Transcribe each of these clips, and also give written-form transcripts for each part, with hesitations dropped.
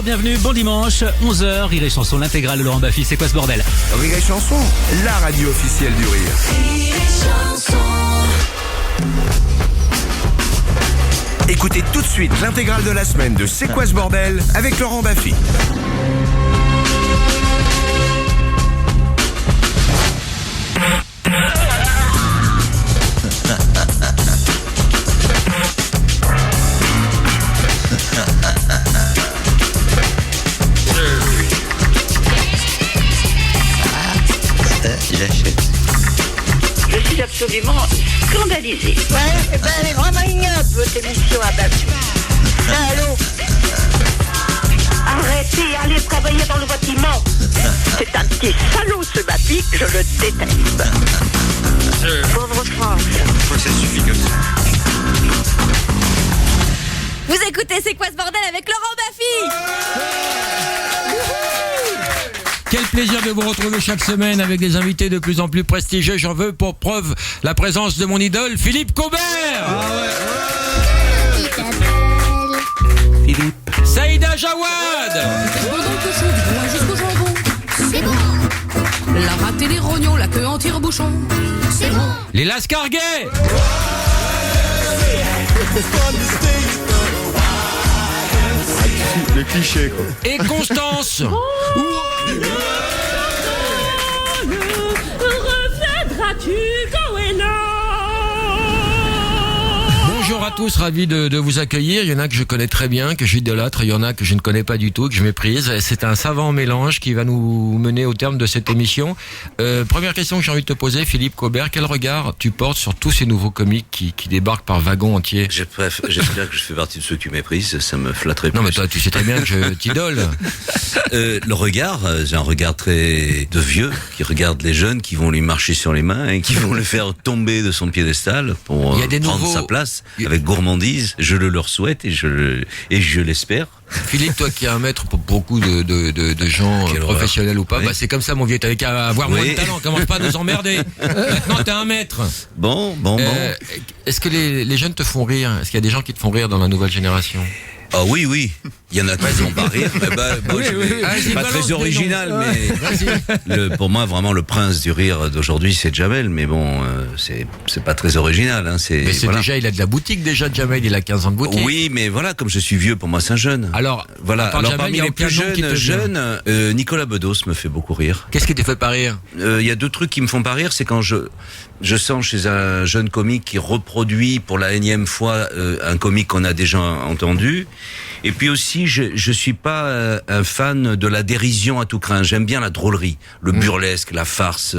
Bonjour, bienvenue, bon dimanche, 11h, Rire et Chanson, l'intégrale de Laurent Baffy, c'est quoi ce bordel? Rire et Chanson, la radio officielle du rire. Rire et Chanson. Écoutez tout de suite l'intégrale de la semaine de C'est quoi ce bordel avec Laurent Baffy. Il achète. Je suis absolument scandalisée. Ouais, elle est vraiment ignoble, votre émission à Baffy. Allô? Arrêtez, allez travailler dans le bâtiment. C'est un petit salaud ce Baffy, je le déteste. Pauvre France. Pourquoi ça suffit comme ça? Vous écoutez C'est quoi ce bordel avec Laurent Baffy? Quel plaisir de vous retrouver chaque semaine avec des invités de plus en plus prestigieux. J'en veux pour preuve la présence de mon idole, Philippe Cobert. Philippe. Saïda Jawad. Jusqu'au jambon. C'est bon. La rate et les rognons, la queue en tire-bouchon. C'est bon. Les Lascarguets. Le cliché, quoi. Et Constance. Bonjour à tous, ravi de vous accueillir. Il y en a que je connais très bien, que j'idolâtre, il y en a que je ne connais pas du tout, que je méprise. C'est un savant mélange qui va nous mener au terme de cette émission. Première question que j'ai envie de te poser, Philippe Cobert, quel regard tu portes sur tous ces nouveaux comiques qui débarquent par wagons entiers? J'espère que je fais partie de ceux qui méprisent, ça me flatterait plus. Non mais toi tu sais très bien que je t'idole. Le regard, j'ai un regard très de vieux qui regarde les jeunes qui vont lui marcher sur les mains et qui vont le faire tomber de son piédestal pour prendre sa place avec gourmandise. Je le leur souhaite et je l'espère. Philippe, toi qui es un maître pour beaucoup de gens professionnels ou pas, oui. Bah c'est comme ça mon vieux, t'avais qu'à avoir moins de talent, commence pas à nous emmerder. Maintenant t'es un maître. Bon. Est-ce que les jeunes te font rire? Est-ce qu'il y a des gens qui te font rire dans la nouvelle génération? Ah oui, il y en a qui ne font pas rire. C'est pas très original, mais pour moi vraiment le prince du rire d'aujourd'hui c'est Jamel, mais bon c'est pas très original. Hein, mais c'est déjà, il a de la boutique déjà, Jamel, il a 15 ans de boutique. Oui, mais voilà, comme je suis vieux, pour moi c'est un jeune. Alors Jamel, parmi les plus jeunes, Nicolas Bedos me fait beaucoup rire. Qu'est-ce qui te fait pas rire? Il y a deux trucs qui me font pas rire, c'est quand je sens chez un jeune comique qui reproduit pour la énième fois un comique qu'on a déjà entendu. Et puis aussi, je suis pas un fan de la dérision à tout crin. J'aime bien la drôlerie, le burlesque, la farce.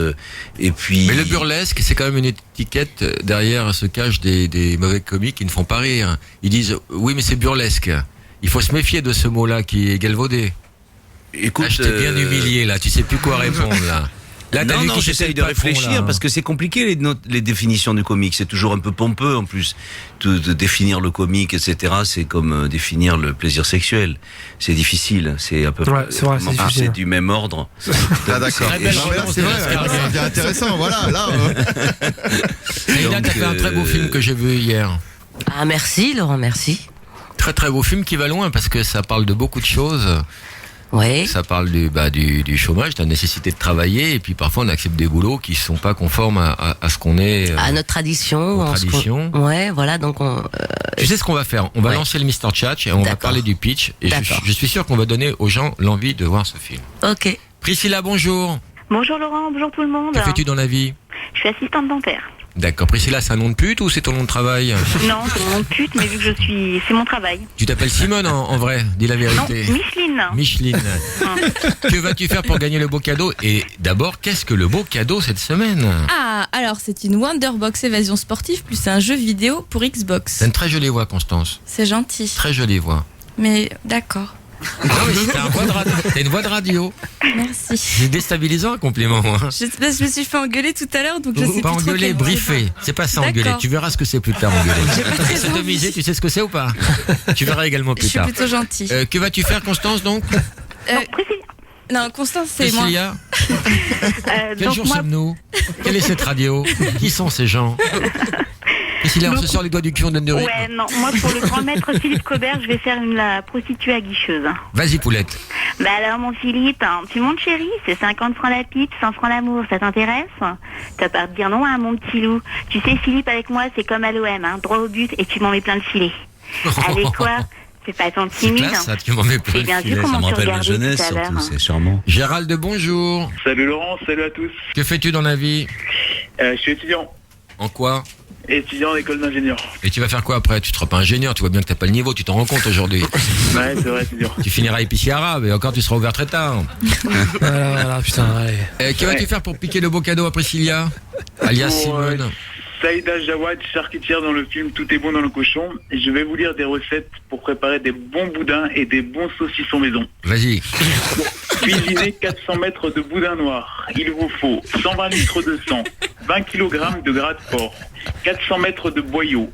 Et puis. Mais le burlesque, c'est quand même une étiquette. Derrière se cachent des mauvais comiques qui ne font pas rire. Ils disent oui, mais c'est burlesque. Il faut se méfier de ce mot-là qui est galvaudé. Écoute, je t'ai bien humilié là. Tu sais plus quoi répondre là. Là, non, j'essaye de réfléchir parce que c'est compliqué les définitions du comique. C'est toujours un peu pompeux en plus. De définir le comique, etc. C'est comme définir le plaisir sexuel. C'est difficile. C'est à peu près. C'est vrai, c'est du même ordre. Ah d'accord. C'est vrai, c'est intéressant. Voilà, là. Saïda, t'as fait un très beau film que j'ai vu hier. Ah merci Laurent, merci. Très très beau film qui va loin parce que ça parle de beaucoup de choses. Ouais. Ça parle du chômage, de la nécessité de travailler, et puis parfois on accepte des boulots qui sont pas conformes à ce qu'on est. À notre tradition. Ouais, voilà, donc Tu sais ce qu'on va faire? On va lancer le Mr. Tchatch et on va parler du pitch. Et je suis sûr qu'on va donner aux gens l'envie de voir ce film. Ok. Priscilla, bonjour. Bonjour Laurent, bonjour tout le monde. Que fais-tu dans la vie? Je suis assistante dentaire. D'accord. Priscilla, c'est un nom de pute ou c'est ton nom de travail? Non, c'est mon nom de pute, mais vu que c'est mon travail. Tu t'appelles Simone en vrai, dis la vérité. Non, Micheline. Micheline. Que vas-tu faire pour gagner le beau cadeau? Et d'abord, qu'est-ce que le beau cadeau cette semaine? Ah, alors c'est une Wonderbox évasion sportive plus un jeu vidéo pour Xbox. T'as une très jolie voix, Constance. C'est gentil. Très jolie voix. Mais d'accord. Non mais t'as une voix de radio. Merci. C'est déstabilisant un compliment. Hein. Je me suis fait engueuler tout à l'heure, donc je sais pas plus engueuler, briefer. C'est pas ça engueuler. Tu verras ce que c'est plus tard engueuler. Sodomiser, tu sais ce que c'est ou pas? Tu verras également plus tard. Je suis plutôt gentille. Que vas-tu faire, Constance, donc? Non, Constance, c'est moi. Quel jour sommes-nous? Quelle est cette radio? Qui sont ces gens? Priscilla, on Donc- se sort les doigts du cul, on donne du rythme. Ouais, non, moi pour le grand maître Philippe Cobert, je vais faire la prostituée aguicheuse. Vas-y, Poulette. Bah alors mon Philippe, tu montes chéri, c'est 50 francs la pipe, 100 francs l'amour, ça t'intéresse? T'as pas à te dire non, hein, mon petit loup. Tu sais Philippe, avec moi c'est comme à l'OM, hein, droit au but et tu m'en mets plein le filet. Allez quoi? C'est pas tant C'est timide. classe, ça, tu m'en mets plein J'ai le bien vu filet. comment Ça me tu rappelle ma regardais jeunesse tout à l'heure. surtout, c'est charmant. Gérald, bonjour. Salut Laurent, salut à tous. Que fais-tu dans la vie? Je suis étudiant. En quoi? Étudiant en école d'ingénieur. Et tu vas faire quoi après? Tu seras pas ingénieur, tu vois bien que t'as pas le niveau, tu t'en rends compte aujourd'hui. Ouais, c'est vrai, c'est dur. Tu finiras épicier arabe et encore tu seras ouvert très tard. Voilà, putain, allez. Que vas-tu faire pour piquer le beau cadeau à Priscilla? Alias Pour, Simone. Saïda Jawad, charcutière dans le film Tout est bon dans le cochon. Et je vais vous lire des recettes pour préparer des bons boudins et des bons saucissons maison. Vas-y. Cuisiner 400 mètres de boudin noir. Il vous faut 120 litres de sang, 20 kg de gras de porc, 400 mètres de boyau.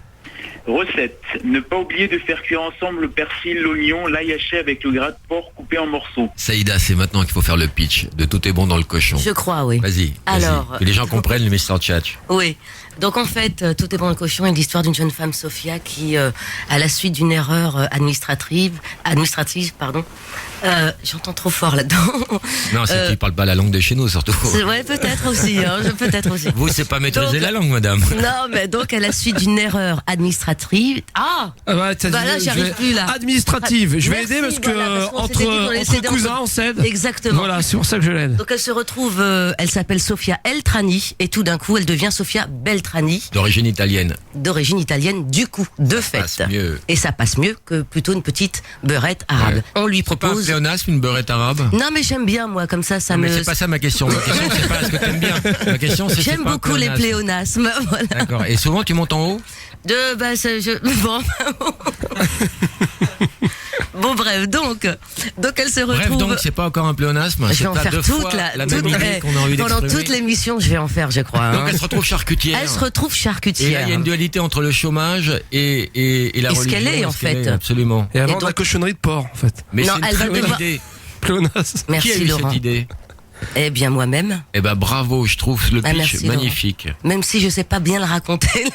Recette. Ne pas oublier de faire cuire ensemble le persil, l'oignon, l'ail haché avec le gras de porc coupé en morceaux. Saïda, c'est maintenant qu'il faut faire le pitch de Tout est bon dans le cochon. Je crois, oui. Vas-y. Alors, que les gens comprennent le Mr. Tchatch. Oui. Donc en fait, Tout est bon dans le cochon est l'histoire d'une jeune femme, Sophia, qui, à la suite d'une erreur administrative, j'entends trop fort là-dedans. Non, c'est qu'ils parlent pas la langue de chez nous, surtout. Ouais, peut-être aussi, peut-être aussi. Vous, c'est pas maîtriser Donc, la langue, madame. Non, mais donc à la suite d'une erreur administrative. Ah Ouais, t'as bah dit, là, j'y arrive plus là. Administrative. Je vais Merci, aider parce que voilà, parce qu'on s'était dit qu'on allait entre s'aider cousins, entre- on s'aide. Exactement. Voilà, c'est pour ça que je l'aide. Donc elle se retrouve, elle s'appelle Sophia Eltrani et tout d'un coup elle devient Sophia Beltrani, D'origine italienne. d'origine italienne du coup, de fait. passe mieux. Et ça passe mieux que plutôt une petite beurette arabe. Ouais. On lui C'est pas un propose. pléonasme, une beurette arabe? Non mais j'aime bien moi comme ça Non, me. mais c'est pas ça ma question. Ma question, c'est pas ce que t'aimes bien. Ma question, c'est J'aime pas un beaucoup les pléonasme. pléonasmes. Voilà. D'accord. Et souvent, tu montes en haut? Bon. Bon bref, donc elle se retrouve. Bref, donc, c'est pas encore un pléonasme. Je C'est vais en pas faire deux toute fois la même toute- idée qu'on a envie pendant d'exprimer. toute l'émission, je vais en faire, je crois. Donc, hein. elle se retrouve charcutière. Elle se retrouve Et charcutière. là, il y a une dualité entre le chômage et la Et ce religion. qu'elle est, en ce qu'elle fait. est, absolument. Et avant donc- de la cochonnerie de porc, en fait. Mais Non, c'est une elle très va bonne devoir- idée. Pléonas. Merci Qui a eu Laurent. cette idée? Eh bien moi-même, Eh ben, bravo, je trouve le Ah, pitch merci, Laurent. magnifique. même si je sais pas bien le raconter.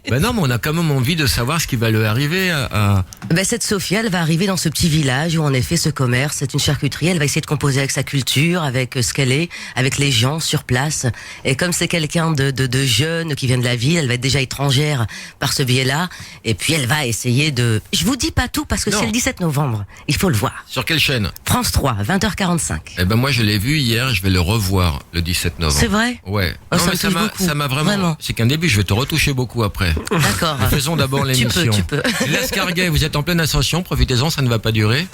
Ben non, mais on a quand même envie de savoir ce qui va lui arriver à... Ben, cette Sophia, elle va arriver dans ce petit village où en effet ce commerce, c'est une charcuterie. Elle va essayer de composer avec sa culture, avec ce qu'elle est, avec les gens sur place. Et comme c'est quelqu'un de jeune qui vient de la ville, elle va être déjà étrangère par ce biais-là. Et puis elle va essayer de... Je vous dis pas tout parce que Non. c'est le 17 novembre. Il faut le voir. Sur quelle chaîne? France 3, 20h45. Eh ben moi je l'ai vu hier, je vais le revoir le 17 novembre. C'est vrai? Ouais. Oh, Non, ça mais me touche beaucoup. ça m'a vraiment. Vraiment. C'est qu'un début, je vais te retoucher beaucoup après. D'accord. Mais faisons d'abord Tu l'émission. peux, tu peux. L'escarguet, vous êtes en pleine ascension, profitez-en, ça ne va pas durer.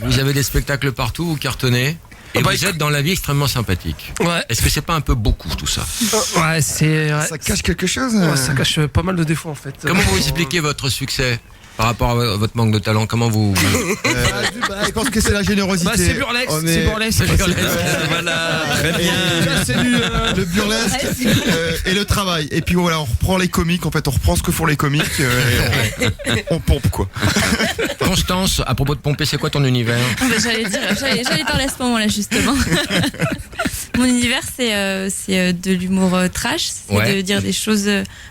Vous avez des spectacles partout, vous cartonnez. Et bah, vous êtes dans la vie extrêmement sympathique. Ouais. Est-ce que c'est pas un peu beaucoup tout ça? Ouais, c'est. Ouais, Ça cache quelque chose ouais, ça cache pas mal de défauts, en fait. Comment vous expliquez votre succès par rapport à votre manque de talent? Comment vous... Je pense que c'est la générosité. Bah, c'est burlesque, On c'est est- burlesque. Voilà, très bien. Là, c'est le burlesque et le travail. Et puis voilà, on reprend les comiques. En fait, on reprend ce que font les comiques et on pompe quoi. Constance, à propos de pomper, c'est quoi ton univers? J'allais parler à ce moment-là justement. Mon univers c'est de l'humour trash, c'est Ouais. de dire des choses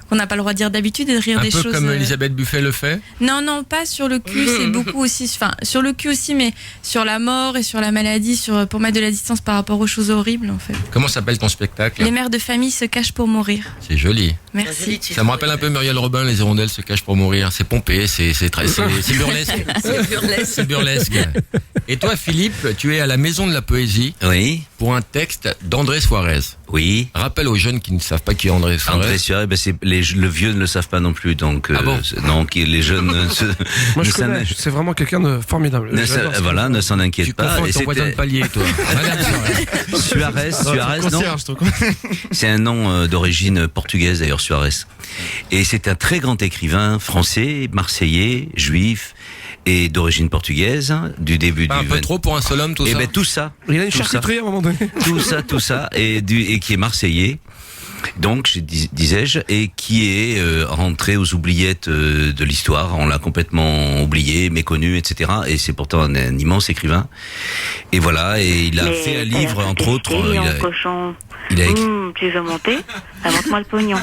qu'on n'a pas le droit de dire d'habitude et de rire Un des peu choses. comme Elisabeth Buffet le fait? Non, pas sur le cul, c'est beaucoup aussi, enfin sur le cul aussi, mais sur la mort et sur la maladie, pour mettre de la distance par rapport aux choses horribles en fait. Comment s'appelle ton spectacle? Les mères de famille se cachent pour mourir. C'est joli. Merci. Ça me rappelle un peu Muriel Robin, Les Hirondelles se cachent pour mourir. C'est pompé, c'est burlesque. C'est burlesque. C'est burlesque. Et toi, Philippe, tu es à la Maison de la Poésie Oui, pour un texte d'André Suarez. oui. Rappelle aux jeunes qui ne savent pas qui est André Suarez. André Suarez, ben le vieux ne le savent pas non plus, donc Ah bon non, les jeunes Moi, je connais. C'est vraiment quelqu'un de formidable. J'adore ce voilà, qu'il ne s'en Tu inquiète pas. confonds Et avec ton voisin de palier, toi. Madame Suarez. Suarez, non. Concierge, je trouve. C'est un nom d'origine portugaise d'ailleurs, Suarez. Et c'est un très grand écrivain français, marseillais, juif et d'origine portugaise du début Pas un du peu trop pour un seul homme, tout Et ça? ben tout ça, fait. Il a une tout ça. charcuterie à un moment donné. tout ça, et qui est marseillais. Donc, disais-je, et qui est rentré aux oubliettes de l'histoire. On l'a complètement oublié, méconnu, etc. Et c'est pourtant un immense écrivain. Et voilà, et il a Mais fait un t'as livre, l'air entre autres. détesté, en cochon. Il a écrit. Tu veux monter? Montre-moi le pognon.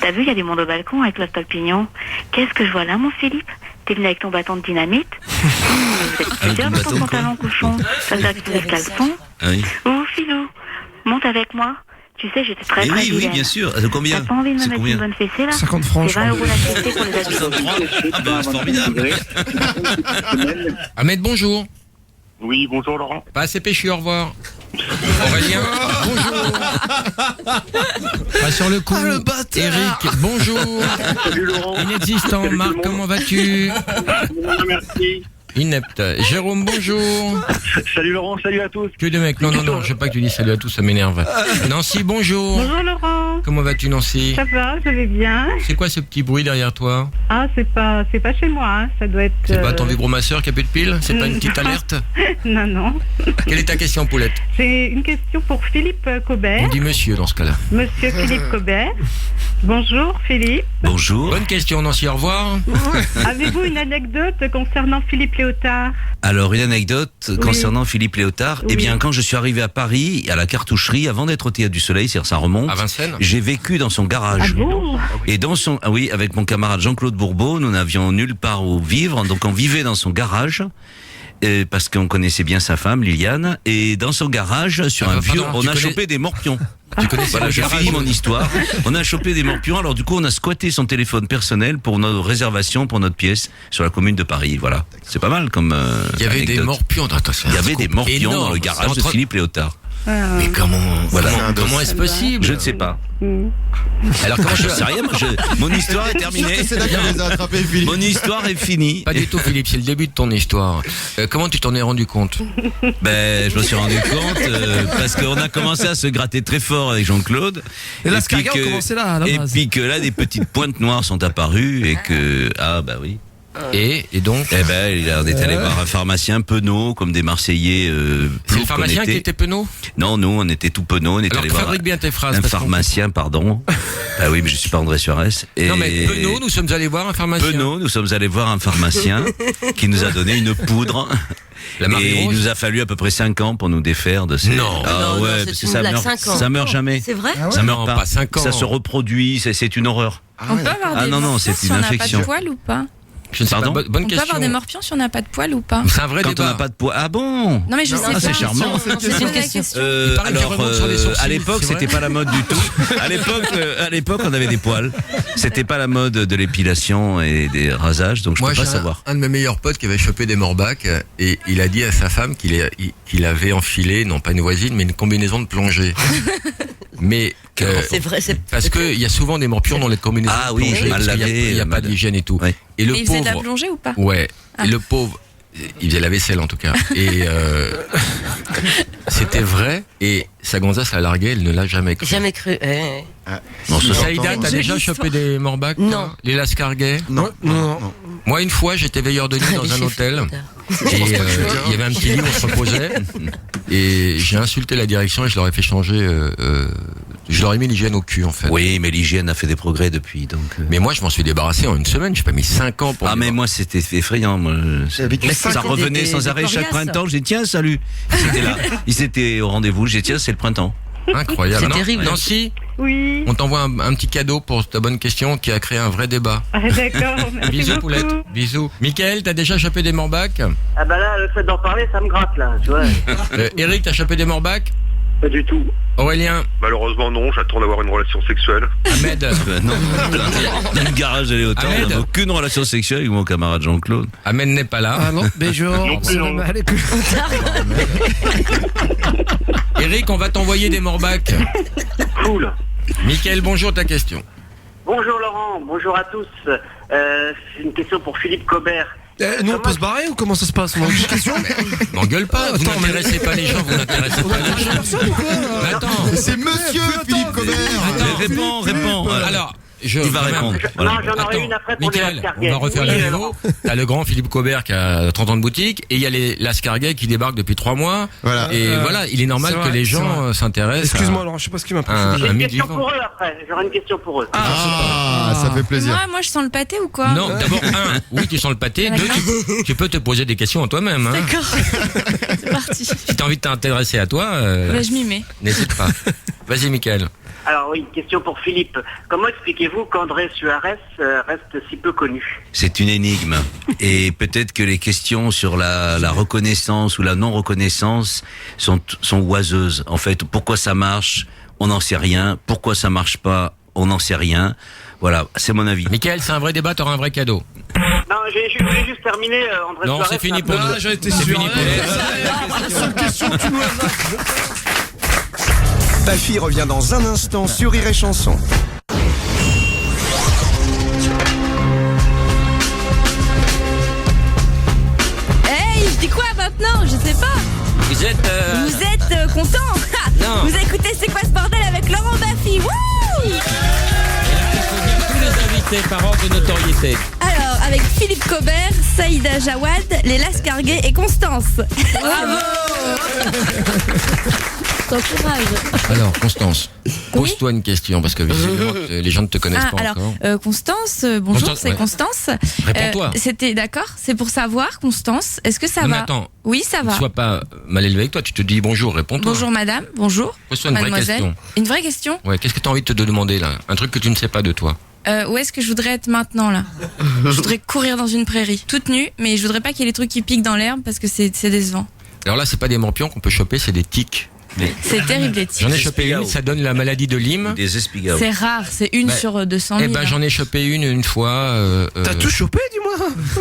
T'as vu, il y a du monde au balcon avec la stock pignon. Qu'est-ce que je vois là, mon Philippe? T'es venu avec ton bâton de dynamite? Vous êtes plusieurs dans ton pantalon, cochon. Ça veut dire que tu mets le caleçon? Ah oui. Oh, Philou, monte avec moi. Tu sais, j'étais très oui, vilaine. bien sûr. Combien? T'as pas envie de me C'est mettre combien? une bonne fessée, là? 50 francs, C'est 20 € la fessée pour les adultes. Ah bah, formidable. Ahmed, bonjour. Oui, bonjour Laurent. Pas assez péchu, au revoir. Aurélien, bonjour. Pas sur le coup. Eric, bonjour. Salut Laurent. Inexistant. Salut Marc, tout le monde. comment vas-tu? Merci. Inepte. Jérôme, bonjour. Salut Laurent, salut à tous. Que de mecs. Non, je veux pas que tu dises salut à tous, ça m'énerve. Nancy, bonjour. Bonjour Laurent. Comment vas-tu, Nancy? Ça va, je vais bien. C'est quoi ce petit bruit derrière toi? Ah, c'est pas chez moi, hein. Ça doit être... C'est pas ton vibromasseur qui a plus de piles? C'est pas une petite alerte? Non, non. Quelle est ta question, Poulette? C'est une question pour Philippe Cobert. On dit monsieur dans ce cas-là. Monsieur Philippe Cobert. Bonjour Philippe. Bonjour. Bonne question, Nancy, au revoir. Avez-vous une anecdote concernant Philippe Léotard? Alors, une anecdote concernant Philippe Léotard. Oui. Eh bien, quand je suis arrivé à Paris, à la cartoucherie, avant d'être au Théâtre du Soleil, c'est-à-dire ça remonte. À Vincennes. J'ai vécu dans son garage. Ah bon? Et dans son, ah oui, avec mon camarade Jean-Claude Bourbeau, nous n'avions nulle part où vivre, donc on vivait dans son garage. Parce qu'on connaissait bien sa femme, Liliane, et dans son garage, sur un vieux, on a chopé des morpions. Tu connais Voilà, je finis mon histoire. On a chopé des morpions, alors du coup, on a squatté son téléphone personnel pour nos réservations pour notre pièce sur la commune de Paris. Voilà, c'est pas mal comme. Il y avait anecdote. des morpions. Il y avait des morpions énorme. dans le garage de Philippe Léotard. Mais comment est-ce possible? Je ne sais pas. Alors comment Je sais rien, mon histoire est terminée. C'est là qu'on les a attrapés, Philippe. Mon histoire est finie. Pas du tout, Philippe, c'est le début de ton histoire. Comment tu t'en es rendu compte? Ben, je me suis rendu compte parce qu'on a commencé à se gratter très fort avec Jean-Claude. Et là, Scarga, on commençait là, à la et base. puis que là, des petites pointes noires sont apparues et que bah oui. Et donc? Eh ben, on est allé voir un pharmacien penaud, comme des Marseillais. C'est le pharmacien qui était penaud? Non, nous, on était tout penaud. On est allé voir fabrique bien tes phrases. un pharmacien, pardon. Ah oui, mais je suis pas André Suarez. Et non, mais penaud, nous sommes allés voir un pharmacien. Penaud, nous sommes allés voir un pharmacien qui nous a donné une poudre. La Marie et il Rose. nous a fallu à peu près 5 ans pour nous défaire de ces... Non. Ah Non, ouais, c'est parce que une ça blague, meurt, 5 ans. ça meurt jamais. C'est vrai? Ça meurt Non, pas. pas 5 ans. Ça se reproduit, c'est une horreur. On peut avoir des non, morpions c'est si une on n'a pas infection. de poils ou pas? Je ne sais Pardon pas, bonne On peut question. avoir des morpions si on n'a pas de poils ou pas? C'est un vrai Quand débat. on n'a pas de poids. Ah bon? Non mais je sais pas. c'est charmant. C'est une question. Il paraît qu'il remonte sur les sourcils, à l'époque, c'est c'était vrai pas la mode du tout. À l'époque, on avait des poils. C'était pas la mode de l'épilation et des rasages, donc je Moi, peux pas j'ai savoir. un de mes meilleurs potes qui avait chopé des morbacs et il a dit à sa femme qu'il avait enfilé, non pas une voisine, mais une combinaison de plongée. Mais C'est vrai, parce qu'il y a souvent des morpions dans les combinaisons Ah de oui, plongée, mal parce qu'il y a- lavé, il n'y a pas mal- d'hygiène et tout. Ouais. Et le Mais il faisait de la pauvre, plongée ou pas? ouais, et le pauvre, il faisait la vaisselle en tout cas. Et c'était vrai. Et sa gonzesse l'a largué, elle ne l'a jamais cru. Jamais cru. Non, ça Saïda, t'as déjà chopé des morbacs? Non. Les lascarguets? Non. Moi, une fois, j'étais veilleur de nuit dans un hôtel. Et il y avait un petit lit où on se reposait. Et j'ai insulté la direction et je leur ai fait changer. Je leur ai mis l'hygiène au cul, en fait. Oui, mais l'hygiène a fait des progrès depuis, donc. Mais moi, je m'en suis débarrassé en une semaine. J'ai pas mis 5 ans pour. Ah, mais moi, c'était effrayant. Moi, ça revenait des- sans des arrêt chaque coriaces. printemps. J'ai dit, tiens, salut. C'était là. Ils étaient au rendez-vous. J'ai dit, tiens, c'est le printemps. Incroyable. C'est Non, terrible. Nancy, Oui. on t'envoie un petit cadeau pour ta bonne question qui a créé un vrai débat. Ah, d'accord. Merci Bisous, beaucoup. Poulette. Bisous. Mickaël, t'as déjà chopé des morbacs? Ah bah là, le fait d'en parler, ça me gratte là, tu vois. Eric, t'as chopé des morbacs? Pas du tout. Aurélien? Malheureusement non, j'attends d'avoir une relation sexuelle. Ahmed? Non. Dans le garage de Léotard, on Ahmed. n'a aucune relation sexuelle avec mon camarade Jean-Claude. Ahmed n'est pas là. Ah non, bonjour. Non plus, non. Eric, on va t'envoyer des morbacs. Cool. Mickaël, bonjour, ta question. Bonjour Laurent, bonjour à tous. C'est une question pour Philippe Cobert. Nous, on peut se barrer ou comment ça se passe? On a une question? M'engueule pas, vous n'intéressez pas les gens, vous n'intéressez pas les gens. Mais attends, C'est monsieur Philippe Cobert. Réponds. alors, Il va répondre. Voilà. Non, j'en aurais une après pour les Mickaël, lascarguets. on va refaire Oui, le Laurent. niveau. T'as le grand Philippe Cobert qui a 30 ans de boutique et il y a les lascarguets qui débarquent depuis 3 mois. Voilà. Et voilà, il est normal c'est que vrai, les c'est gens vrai. s'intéressent. Excuse-moi, alors, je sais pas ce qui m'a pris. Un J'ai une mythe question vivant. pour eux après. J'aurai une question pour eux. Ah, ça fait plaisir. Moi, je sens le pâté ou quoi? Non, d'abord, oui, tu sens le pâté. Deux, tu peux te poser des questions à toi-même. Hein. D'accord. C'est parti. Si t'as envie de t'intéresser à toi, Bah, je m'y mets. n'hésite pas. Vas-y, Mickaël. Alors oui, question pour Philippe. Comment expliquez-vous qu'André Suarez reste si peu connu? C'est une énigme. Et peut-être que les questions sur la reconnaissance ou la non-reconnaissance sont oiseuses. En fait, pourquoi ça marche, on n'en sait rien. Pourquoi ça marche pas, on n'en sait rien. Voilà, c'est mon avis. Mickaël, c'est un vrai débat, t'auras un vrai cadeau. Non, je voulais juste terminer. André Non, Suarez, c'est fini pour nous. J'ai été C'est sûr. fini pour La seule question que tu nous as. Baffy revient dans un instant sur Rire et Chanson. Hey, je dis quoi maintenant? Je sais pas. Vous êtes... Content? Non. Vous écoutez C'est quoi ce bordel avec Laurent Baffy? Wouh! Tous les invités par ordre de notoriété. Alors, avec Philippe Cobert, Saïda Jawad, Léla Scarguet et Constance. Bravo! T'encourages. Alors, Constance, pose-toi une question, parce que visiblement, les gens ne te connaissent pas alors, encore. Constance, bonjour, Constance, c'est ouais. Constance. Réponds-toi. C'était d'accord, c'est pour savoir, Constance, est-ce que ça Non, mais va? attends. Oui, ça va. Ne sois pas mal élevé avec toi, tu te dis bonjour, réponds-toi. Bonjour madame, bonjour. Pose-toi une vraie mademoiselle. question. Une vraie question? Ouais, qu'est-ce que tu as envie de te demander là? Un truc que tu ne sais pas de toi. Où est-ce que je voudrais être maintenant là? Je voudrais courir dans une prairie, toute nue, mais je voudrais pas qu'il y ait les trucs qui piquent dans l'herbe parce que c'est décevant. Alors là, c'est pas des morpions qu'on peut choper, c'est des tiques. C'est terrible les tiques. J'en ai chopé une, ça donne la maladie de Lyme. Des espigaos. C'est rare, c'est une sur 200 000. Eh ben, j'en ai chopé une fois. T'as tout chopé, dis-moi?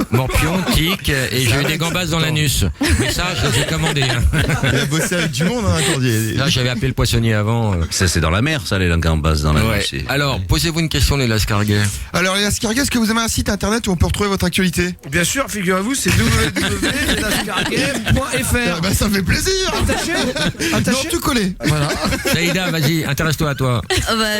Morpion, tique, et j'ai eu des gambas dans l'anus. Mais ça, je les ai commandés. Hein. Il a bossé avec du monde, hein, Cordier. Là, j'avais appelé le poissonnier avant. Ça, c'est dans la mer, ça, les gambas dans la Ouais. mer. c'est- Alors, posez-vous une question, les Lascarguet. Alors, les Ascargues, est-ce que vous avez un site internet où on peut retrouver votre actualité? Bien sûr, figurez-vous, c'est www.lascarguet.fr. Bah, ça fait plaisir. Attaché Non, Attaché tout collé. Voilà. Saïda, vas-y, intéresse-toi à toi. Ah bah,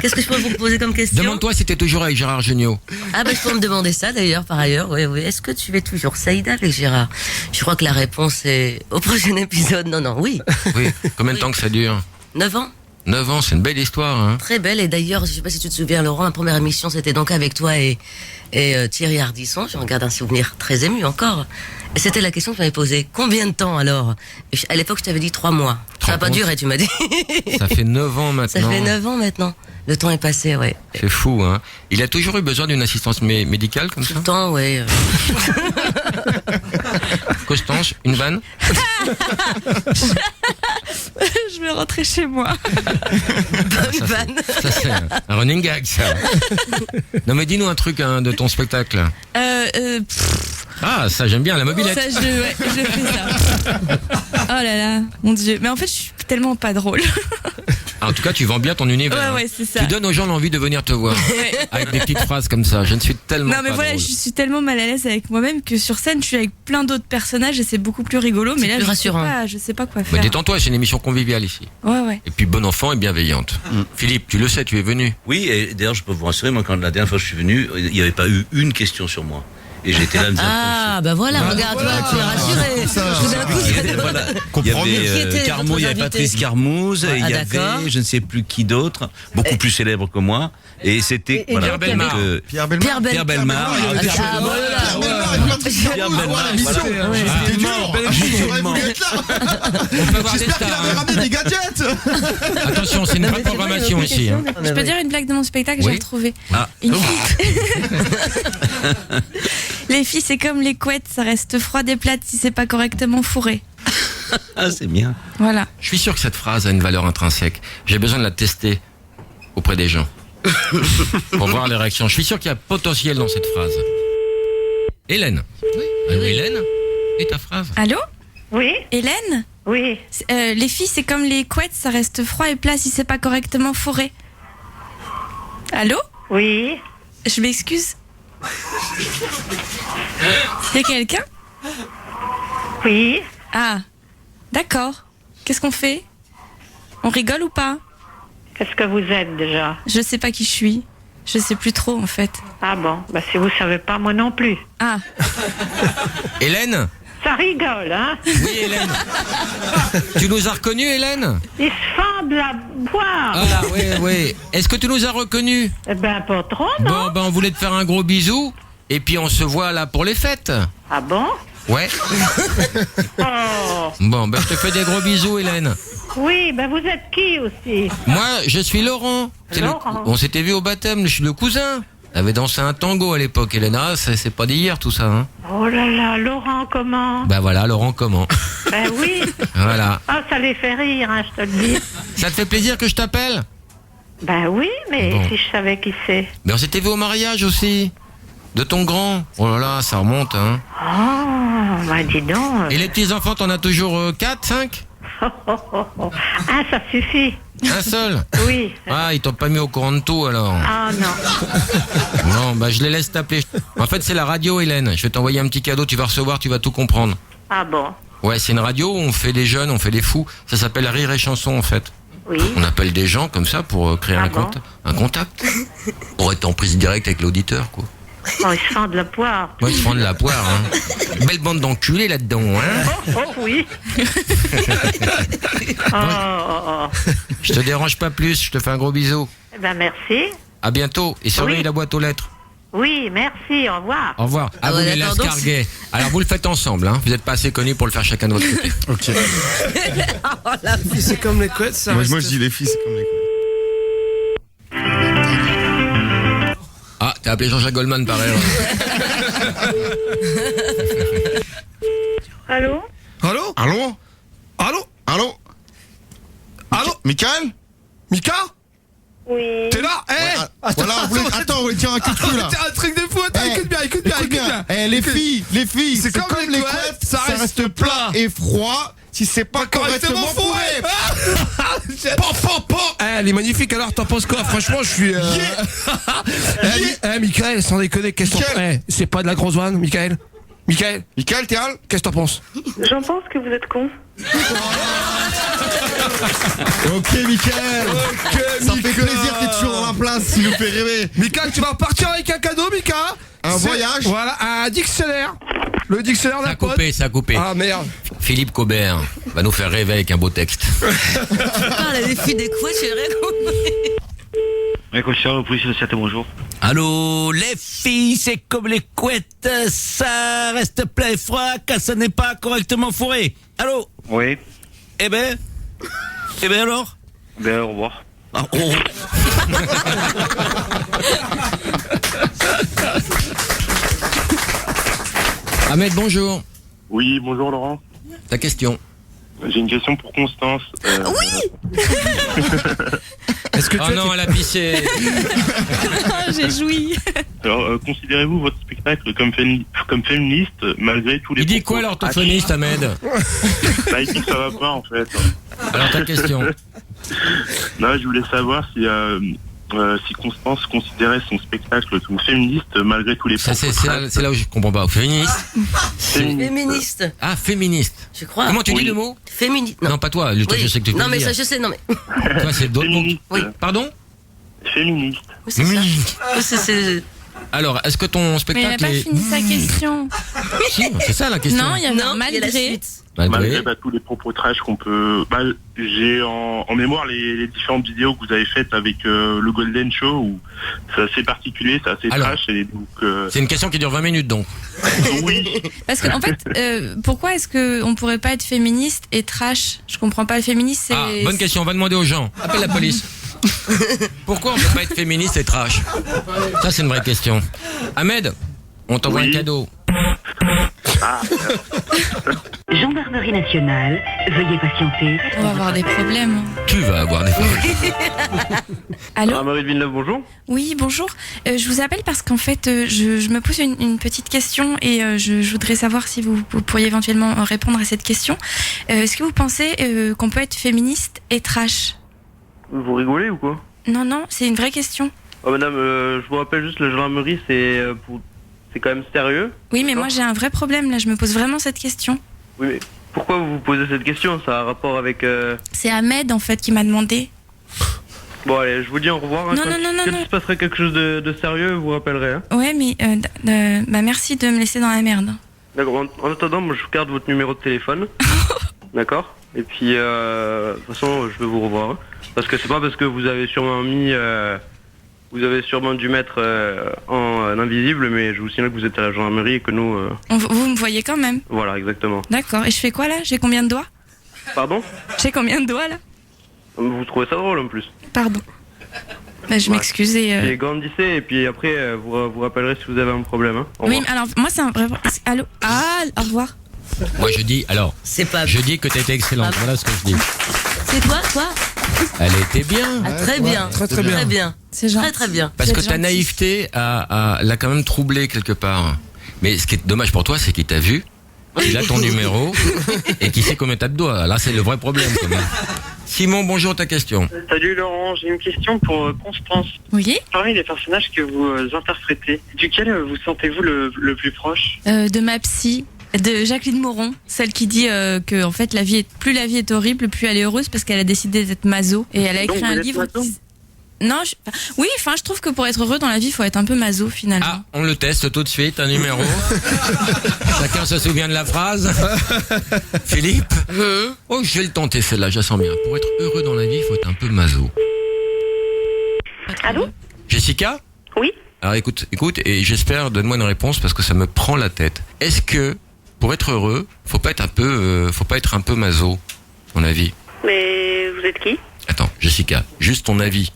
qu'est-ce que je peux vous poser comme question? Demande-toi si t'es toujours avec Gérard Jugnot. Ah bah, je peux me demander ça d'ailleurs, par ailleurs. Oui, oui. Est-ce que tu es toujours Saïda avec Gérard? Je crois que la réponse est au prochain épisode. Non, oui. Oui. Combien de temps que ça dure? 9 ans. 9 ans, c'est une belle histoire, hein. Très belle. Et d'ailleurs, je sais pas si tu te souviens, Laurent, la première émission, c'était donc avec toi et Thierry Ardisson. J'en garde un souvenir très ému encore. Et c'était la question que tu m'avais posée. Combien de temps alors? À l'époque, je t'avais dit 3 mois. Ça n'a pas duré, tu m'as dit. Ça fait 9 ans maintenant. Ça fait 9 ans maintenant. Le temps est passé, ouais. C'est fou, hein. Il a toujours eu besoin d'une assistance médicale comme ça? Tout le temps, ouais. Constance, une vanne? Je vais rentrer chez moi. Bonne vanne. Ça, c'est un running gag, ça. Non, mais dis-nous un truc hein, de ton spectacle. Ah, ça, j'aime bien, la mobilette. Ça, je fais ça. Oh là là, mon Dieu. Mais en fait, je suis tellement pas drôle. En tout cas, tu vends bien ton univers. Ouais, c'est ça. Tu donnes aux gens l'envie de venir te voir. Ouais. Avec des petites phrases comme ça. Je ne suis tellement Non mais pas voilà, drôle. je suis tellement mal à l'aise avec moi-même que sur scène, je suis avec plein d'autres personnages et c'est beaucoup plus rigolo. Mais là, plus rassurant. je sais pas quoi Mais faire. détends-toi, c'est une émission conviviale ici. Ouais. Et puis bon enfant et bienveillante. Philippe, tu le sais, tu es venu. Oui, et d'ailleurs, je peux vous rassurer, moi, quand la dernière fois que je suis venu, il n'y avait pas eu une question sur moi. Et j'étais là, Ah, bah voilà, regarde-toi, tu es rassuré. Tout d'un coup, voilà. Il y Comprends mieux. Qui avait étaient Carmou, il y avait votre Patrice invité? Carmouze, et il y d'accord. avait je ne sais plus qui d'autre, beaucoup plus célèbre que moi. Et c'était Et Pierre Bellemare. Pierre Bellemare. Pierre Bellemare. Ah, voilà. Pierre Bellemare, c'était dur. J'aurais voulu être là. On peut avoir des J'espère qu'il stars. avait hein. ramené des gadgets. Attention, c'est une vraie programmation ici. Hein. Je peux dire une blague de mon spectacle, Oui. j'ai retrouvé. Ah. Une fille. Les filles, c'est comme les couettes, ça reste froid et plate si c'est pas correctement fourré. Ah, c'est bien. Voilà. Je suis sûr que cette phrase a une valeur intrinsèque. J'ai besoin de la tester auprès des gens. Pour voir les réactions. Je suis sûr qu'il y a potentiel dans cette phrase. Hélène. Allô, Hélène? Et ta phrase? Allô? Oui, Hélène? oui. Les filles, c'est comme les couettes, ça reste froid et plat si c'est pas correctement fourré. Allô? Oui. Je m'excuse. Y a quelqu'un? Oui. Ah, d'accord. Qu'est-ce qu'on fait? On rigole ou pas? Qu'est-ce que vous êtes déjà? Je sais pas qui je suis. Je sais plus trop en fait. Ah bon, bah si vous savez pas, moi non plus. Ah, Hélène? Ça rigole, hein? Oui, Hélène. Tu nous as reconnus, Hélène? Ils se fendent la boire. Ah, oui. Est-ce que tu nous as reconnus? Eh ben, pas trop, non? Bon, ben, on voulait te faire un gros bisou. Et puis, on se voit là pour les fêtes. Ah bon? Ouais. Oh. Bon, ben je te fais des gros bisous, Hélène. Oui, ben vous êtes qui aussi? Moi, je suis Laurent. Laurent. On s'était vu au baptême, je suis le cousin. Elle avait dansé un tango à l'époque, Hélène. Ah, c'est pas d'hier tout ça, hein. Oh là là, Laurent, comment? Bah voilà, Laurent comment? Ben oui. Voilà. Ah, ça les fait rire, hein, je te le dis. Ça te fait plaisir que je t'appelle? Ben oui, mais Bon. si je savais qui c'est. Mais on s'était vu au mariage aussi. De ton grand. Oh là là, ça remonte, hein. Oh, ben dis donc. Et les petits-enfants, t'en as toujours 4, 5? Ah, ça suffit. Un seul? Oui. Ah, ils t'ont pas mis au courant de tout alors. Ah non. Non, bah je les laisse t'appeler. En fait, c'est la radio, Hélène. Je vais t'envoyer un petit cadeau, tu vas recevoir, tu vas tout comprendre. Ah bon. Ouais, c'est une radio où on fait des jeunes, on fait des fous. Ça s'appelle Rire et Chanson, en fait. Oui. On appelle des gens comme ça pour créer un contact. Pour être en prise directe avec l'auditeur, quoi. Oh, ils se font de la poire. Ouais, ils se prennent de la poire, hein. Belle bande d'enculés là-dedans, hein. Oh oui. Oh. Je te dérange pas plus, je te fais un gros bisou. Eh ben merci. À bientôt. Et surveille la boîte aux lettres. Oui, merci, au revoir. Au revoir. À vous les Lascarguet. Alors vous le faites ensemble, hein. Vous n'êtes pas assez connus pour le faire chacun de votre côté. Ok. Oh, la fille, c'est comme les couettes, ça. Moi je dis les filles, c'est comme les couettes. Ah, t'as appelé Jean-Jacques Goldman par erreur. Allô? Allô? Allô? Allô? Allô? Allô? Michael? Mika? Oui. T'es là? Eh! Voilà, on voulait dire un coup de cul là. Un truc de fou, attends, écoute bien. Eh, les filles, c'est comme les couettes, ça reste plat et froid si c'est pas correctement fourré. Elle est magnifique, alors t'en penses quoi? Franchement, je suis. Michael, sans déconner, qu'est-ce que t'en. C'est pas de la grosse vanne, Michael? Michael, t'es hal? Qu'est-ce que t'en penses? J'en pense que vous êtes con. Ok, Michael. Ça fait plaisir, t'es toujours dans la place, s'il nous fait rêver. Michael, tu vas repartir avec un cadeau, Mika? Un voyage? Voilà, un dictionnaire. Le dictionnaire d'un pote. Ça a coupé. Ah merde. Philippe Cobert va nous faire rêver avec un beau texte. Ah, les filles des couettes, j'ai rien compris. Concierge de police de Château, bonjour. Allô, les filles, c'est comme les couettes, ça reste plat et froid quand ça n'est pas correctement fourré. Allô? Oui. Eh ben alors? Ben, au revoir. Ah, oh. Ahmed, bonjour. Oui, bonjour Laurent. Ta question? J'ai une question pour Constance. Oui. Est-ce que oh non, elle a pissé. J'ai joui. Alors, considérez-vous votre spectacle comme féministe malgré tous les... Il dit quoi l'orthophoniste, Ahmed? Bah, il dit que ça va pas en fait. Alors ta question? Non, je voulais savoir si Constance considérait son spectacle comme féministe malgré tous les... C'est là où je comprends pas. Féministe? Féministe. Ah, féministe. Je crois. Comment tu dis le mot? Féministe. Non, pas toi. Toi, je sais que tu peux non, le mais dire. ça, je sais, non, mais. Toi, c'est d'autres mots. Oui. Pardon? Féministe. Oui, c'est ça. C'est. Alors, est-ce que ton Mais il spectacle n'a pas est... fini sa question. Si, c'est ça la question. Non, il y avait un il y a la malgré. suite. Malgré tous les propos trash qu'on peut... j'ai en mémoire les différentes vidéos que vous avez faites avec le Golden Show où c'est assez particulier, c'est assez trash et donc... C'est une question qui dure 20 minutes donc. Oui. Parce qu'en fait, pourquoi est-ce qu'on pourrait pas être féministe et trash? Je comprends pas, le féministe c'est... Ah, bonne question, on va demander aux gens. Appelle la police. Pourquoi on peut pas être féministe et trash? Ça c'est une vraie question. Ahmed, on t'envoie un cadeau. Gendarmerie nationale, veuillez patienter. On va avoir des problèmes. Tu vas avoir des problèmes. Allô? Marie de Villeneuve, bonjour. Oui, bonjour. Je vous appelle parce qu'en fait, je me pose une petite question et je voudrais savoir si vous pourriez éventuellement répondre à cette question. Est-ce que vous pensez qu'on peut être féministe et trash? Vous rigolez ou quoi? Non, c'est une vraie question. Oh, madame, je vous rappelle juste, la gendarmerie, c'est quand même sérieux. Oui, mais moi j'ai un vrai problème là, je me pose vraiment cette question. Oui, mais pourquoi vous vous posez cette question? Ça a un rapport avec... C'est Ahmed en fait qui m'a demandé. Bon allez, je vous dis au revoir. Non, Quand il se passerait quelque chose de sérieux, vous rappellerez. Hein. Ouais, mais merci de me laisser dans la merde. D'accord, en attendant, moi je garde votre numéro de téléphone. D'accord. Et puis, de toute façon, je vais vous revoir. Hein. Parce que c'est pas parce que vous avez sûrement mis Vous avez sûrement dû mettre en invisible, mais je vous signale que vous êtes à la gendarmerie et que nous... Vous me voyez quand même. Voilà, exactement. D'accord. Et je fais quoi là? J'ai combien de doigts? Pardon? J'ai combien de doigts là? Vous trouvez ça drôle en plus? Pardon. Bah, je m'excuse et... Et grandissez et puis après vous rappellerez si vous avez un problème. Hein. Oui, mais alors moi c'est un vrai... Allô? Ah, au revoir. Moi je dis, alors, je dis que t'étais excellente, voilà ce que je dis. C'est toi? Elle était bien. Ah, très bien. Très bien. Très bien. C'est gentil. Très bien. Parce que ta naïveté l'a quand même troublé quelque part. Mais ce qui est dommage pour toi, c'est qu'il t'a vu, il a ton numéro, et qu'il sait combien t'as de doigts. Là, c'est le vrai problème quand même. Simon, bonjour, ta question. Salut Laurent, j'ai une question pour Constance. Oui. Parmi les personnages que vous interprétez, duquel vous sentez-vous le plus proche? De ma psy, de Jacqueline Moron, celle qui dit que en fait plus la vie est horrible, plus elle est heureuse parce qu'elle a décidé d'être maso et elle a écrit un livre. Non, oui, enfin, je trouve que pour être heureux dans la vie, il faut être un peu maso finalement. Ah, on le teste tout de suite, un numéro. Chacun se souvient de la phrase. Philippe. Oh, je vais le tenter celle-là, je la sens bien. Pour être heureux dans la vie, il faut être un peu maso. Allô? Jessica? Oui. Alors écoute, et j'espère, donne-moi une réponse parce que ça me prend la tête. Est-ce que, pour être heureux, faut pas être un peu maso, ton avis? Mais vous êtes qui? Attends, Jessica, juste ton avis.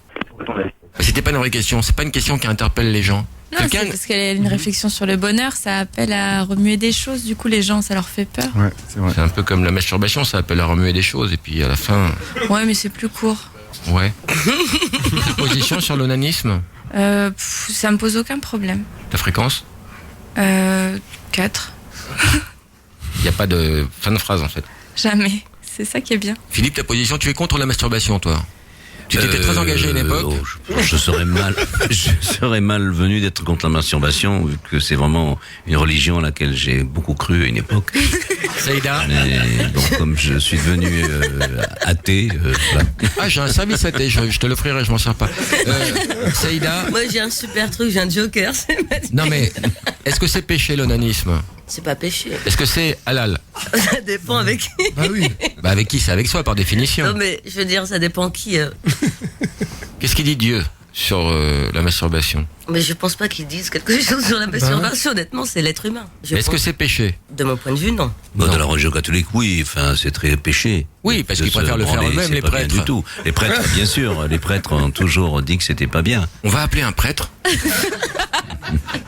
C'était pas une vraie question, c'est pas une question qui interpelle les gens. Non, c'est parce qu'elle a une réflexion sur le bonheur, ça appelle à remuer des choses, du coup les gens, ça leur fait peur. Ouais, c'est vrai. C'est un peu comme la masturbation, ça appelle à remuer des choses, et puis à la fin... Ouais, mais c'est plus court. Ouais. Ta position sur l'onanisme? Ça me pose aucun problème. Ta fréquence? 4. Il n'y a pas de fin de phrase en fait. Jamais, c'est ça qui est bien. Philippe, ta position, tu es contre la masturbation toi? Tu étais très engagé à une époque. Je serais mal venu d'être contre la masturbation, vu que c'est vraiment une religion à laquelle j'ai beaucoup cru à une époque. Saïda. Donc comme je suis devenu athée, voilà. Ah, j'ai un service athée, je te l'offrirai, je m'en sers pas. Saïda. Moi j'ai un super truc, j'ai un joker. Non mais, est-ce que c'est péché l'onanisme? C'est pas péché. Est-ce que c'est halal? Ça dépend avec qui. Bah oui. Bah avec qui? C'est avec soi par définition. Non mais je veux dire, ça dépend qui. Qu'est-ce qu'il dit Dieu sur la masturbation? Mais je pense pas qu'ils disent quelque chose sur la masturbation. Honnêtement, c'est l'être humain. Est-ce que c'est péché? De mon point de vue, non. Bon, dans la religion catholique, oui. Enfin, c'est très péché. Oui, parce qu'ils préfèrent le faire eux-mêmes, les prêtres. Du tout. Les prêtres, bien sûr. Les prêtres ont toujours dit que c'était pas bien. On va appeler un prêtre.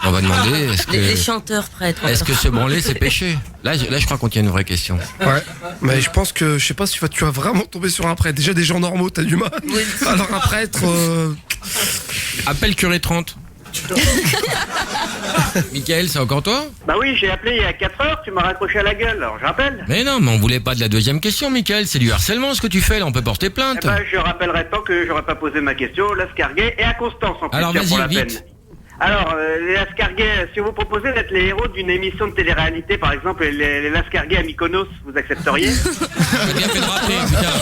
On va demander, est-ce que... Les chanteurs prêtres. Est-ce que se branler, c'est péché? Là, je crois qu'on tient une vraie question. Ouais, mais je pense que, je sais pas si tu vas vraiment tomber sur un prêtre. Déjà, des gens normaux, t'as du mal. Oui. Alors un prêtre... Appelle Curé 30. Mickaël, c'est encore toi? Bah oui, j'ai appelé il y a 4 heures, tu m'as raccroché à la gueule, alors je rappelle. Mais non, mais on voulait pas de la deuxième question, Mickaël, c'est du harcèlement ce que tu fais là, on peut porter plainte. Eh ben, je rappellerai tant que j'aurais pas posé ma question, Lascarguet et à Constance en plus. Alors vas-y, pour la vite. peine. Alors, les Lascarguet, si vous proposez d'être les héros d'une émission de télé-réalité, par exemple les Lascarguet à Mykonos, vous accepteriez? J'ai bien fait de rappeler, putain.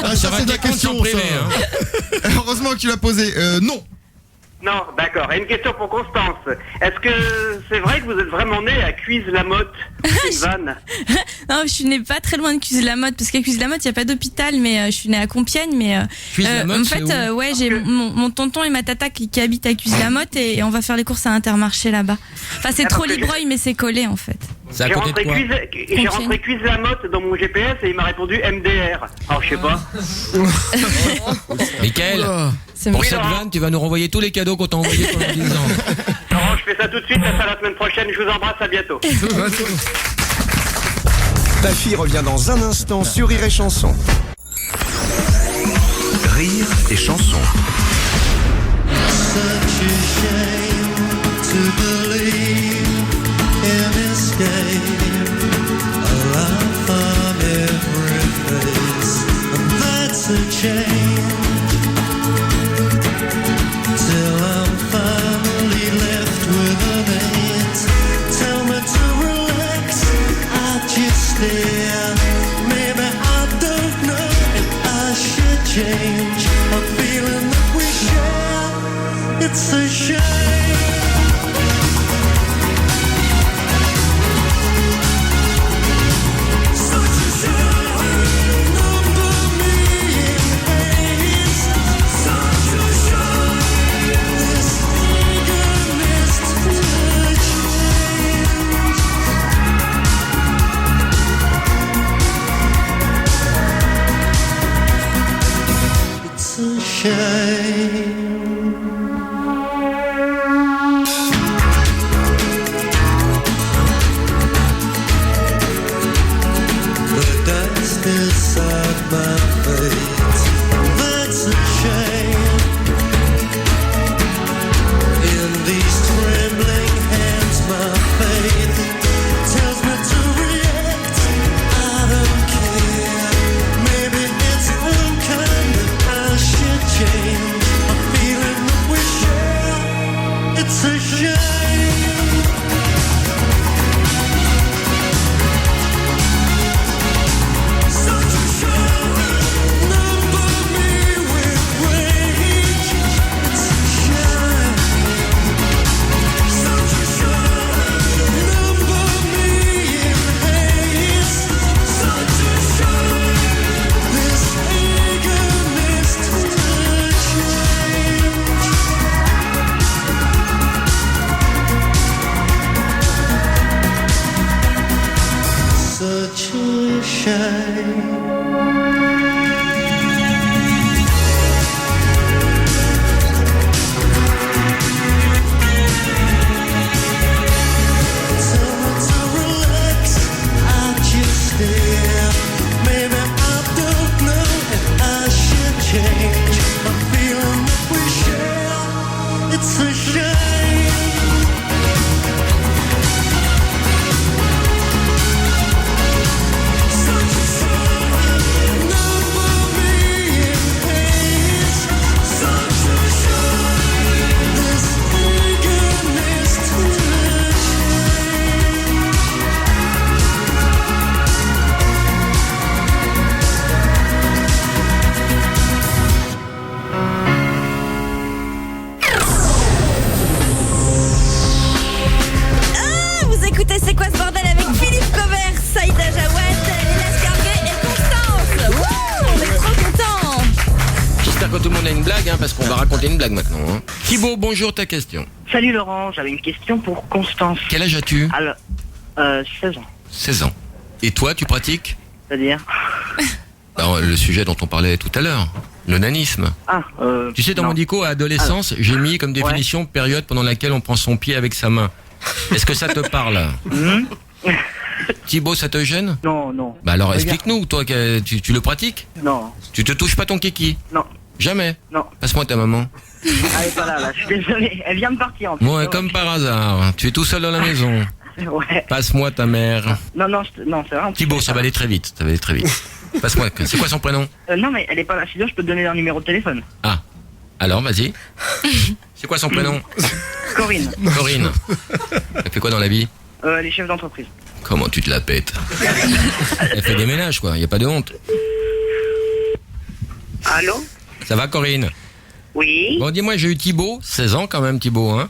Ah, ça c'est ta question, privé, ça. Heureusement que tu l'as posé. Non. Non, d'accord. Et une question pour Constance. Est-ce que c'est vrai que vous êtes vraiment né à Cuise-la-Motte? C'est une vanne. Non, je suis née pas très loin de Cuise-la-Motte, parce qu'à Cuise-la-Motte, il n'y a pas d'hôpital, mais je suis née à Compiègne. Mais Cuise-la-Motte, en fait, ouais, j'ai mon tonton et ma tata qui habitent à Cuise-la-Motte et on va faire les courses à Intermarché là-bas. Enfin, c'est trop Libreuil, mais c'est collé en fait. C'est à côté de quoi? J'ai rentré Cuise-la-Motte dans mon GPS et il m'a répondu MDR. Alors, je sais pas. Mickaël, pour cette vanne, tu vas nous renvoyer tous les cadeaux qu'on t'a envoyés pendant 10 ans. Laurent, je fais ça tout de suite, à ça la semaine prochaine. Je vous embrasse, à bientôt. Ta fille revient dans un instant sur Rire et Chanson. Rire et Chanson. Change a feeling that we share. It's a shame. The dust inside my face, that's a shame. In these trembling hands, my faith tells me to react. I don't care. Maybe it's unkind that I should change. A feeling that we share, it's a shame. Such a shame. Tell me to relax, I just stare. Maybe I don't know if I should change. A feeling that we share, it's a shame. Vous écoutez C'est quoi ce bordel avec Philippe Covert, Saïda Jawad, Léla Scarguet et Constance. Wouh, on est trop contents. J'espère que tout le monde a une blague, hein, parce qu'on va raconter une blague maintenant. Hein. Thibaut, bonjour, ta question. Salut Laurent, j'avais une question pour Constance. Quel âge as-tu? Alors, 16 ans. 16 ans. Et toi, tu pratiques? C'est-à-dire Alors, le sujet dont on parlait tout à l'heure, l'onanisme. Tu sais, dans mon dico à adolescence, j'ai mis comme définition période pendant laquelle on prend son pied avec sa main. Est-ce que ça te parle? Thibaut, ça te gêne? Non, non. Bah alors, explique-nous, toi, tu le pratiques? Non. Tu te touches pas ton kiki? Non. Jamais? Non. Passe-moi ta maman. Elle est pas là, je suis désolé. Elle vient de partir en plus. Ouais, comme par hasard. Tu es tout seul dans la maison. Ouais. Passe-moi ta mère. Non, non, non, c'est vrai. Thibaut, ça va aller très vite. Ça va aller très vite. Passe-moi. C'est quoi son prénom? Non, mais elle est pas là. Sinon, je peux te donner un numéro de téléphone. Ah. Alors, vas-y. C'est quoi son prénom? Corinne. Corinne. Elle fait quoi dans la vie? Elle est chef d'entreprise. Comment tu te la pètes? Elle fait des ménages, quoi. Y a pas de honte. Allô? Ça va, Corinne? Oui. Bon, dis-moi, j'ai eu Thibaut, 16 ans quand même, Thibaut, hein.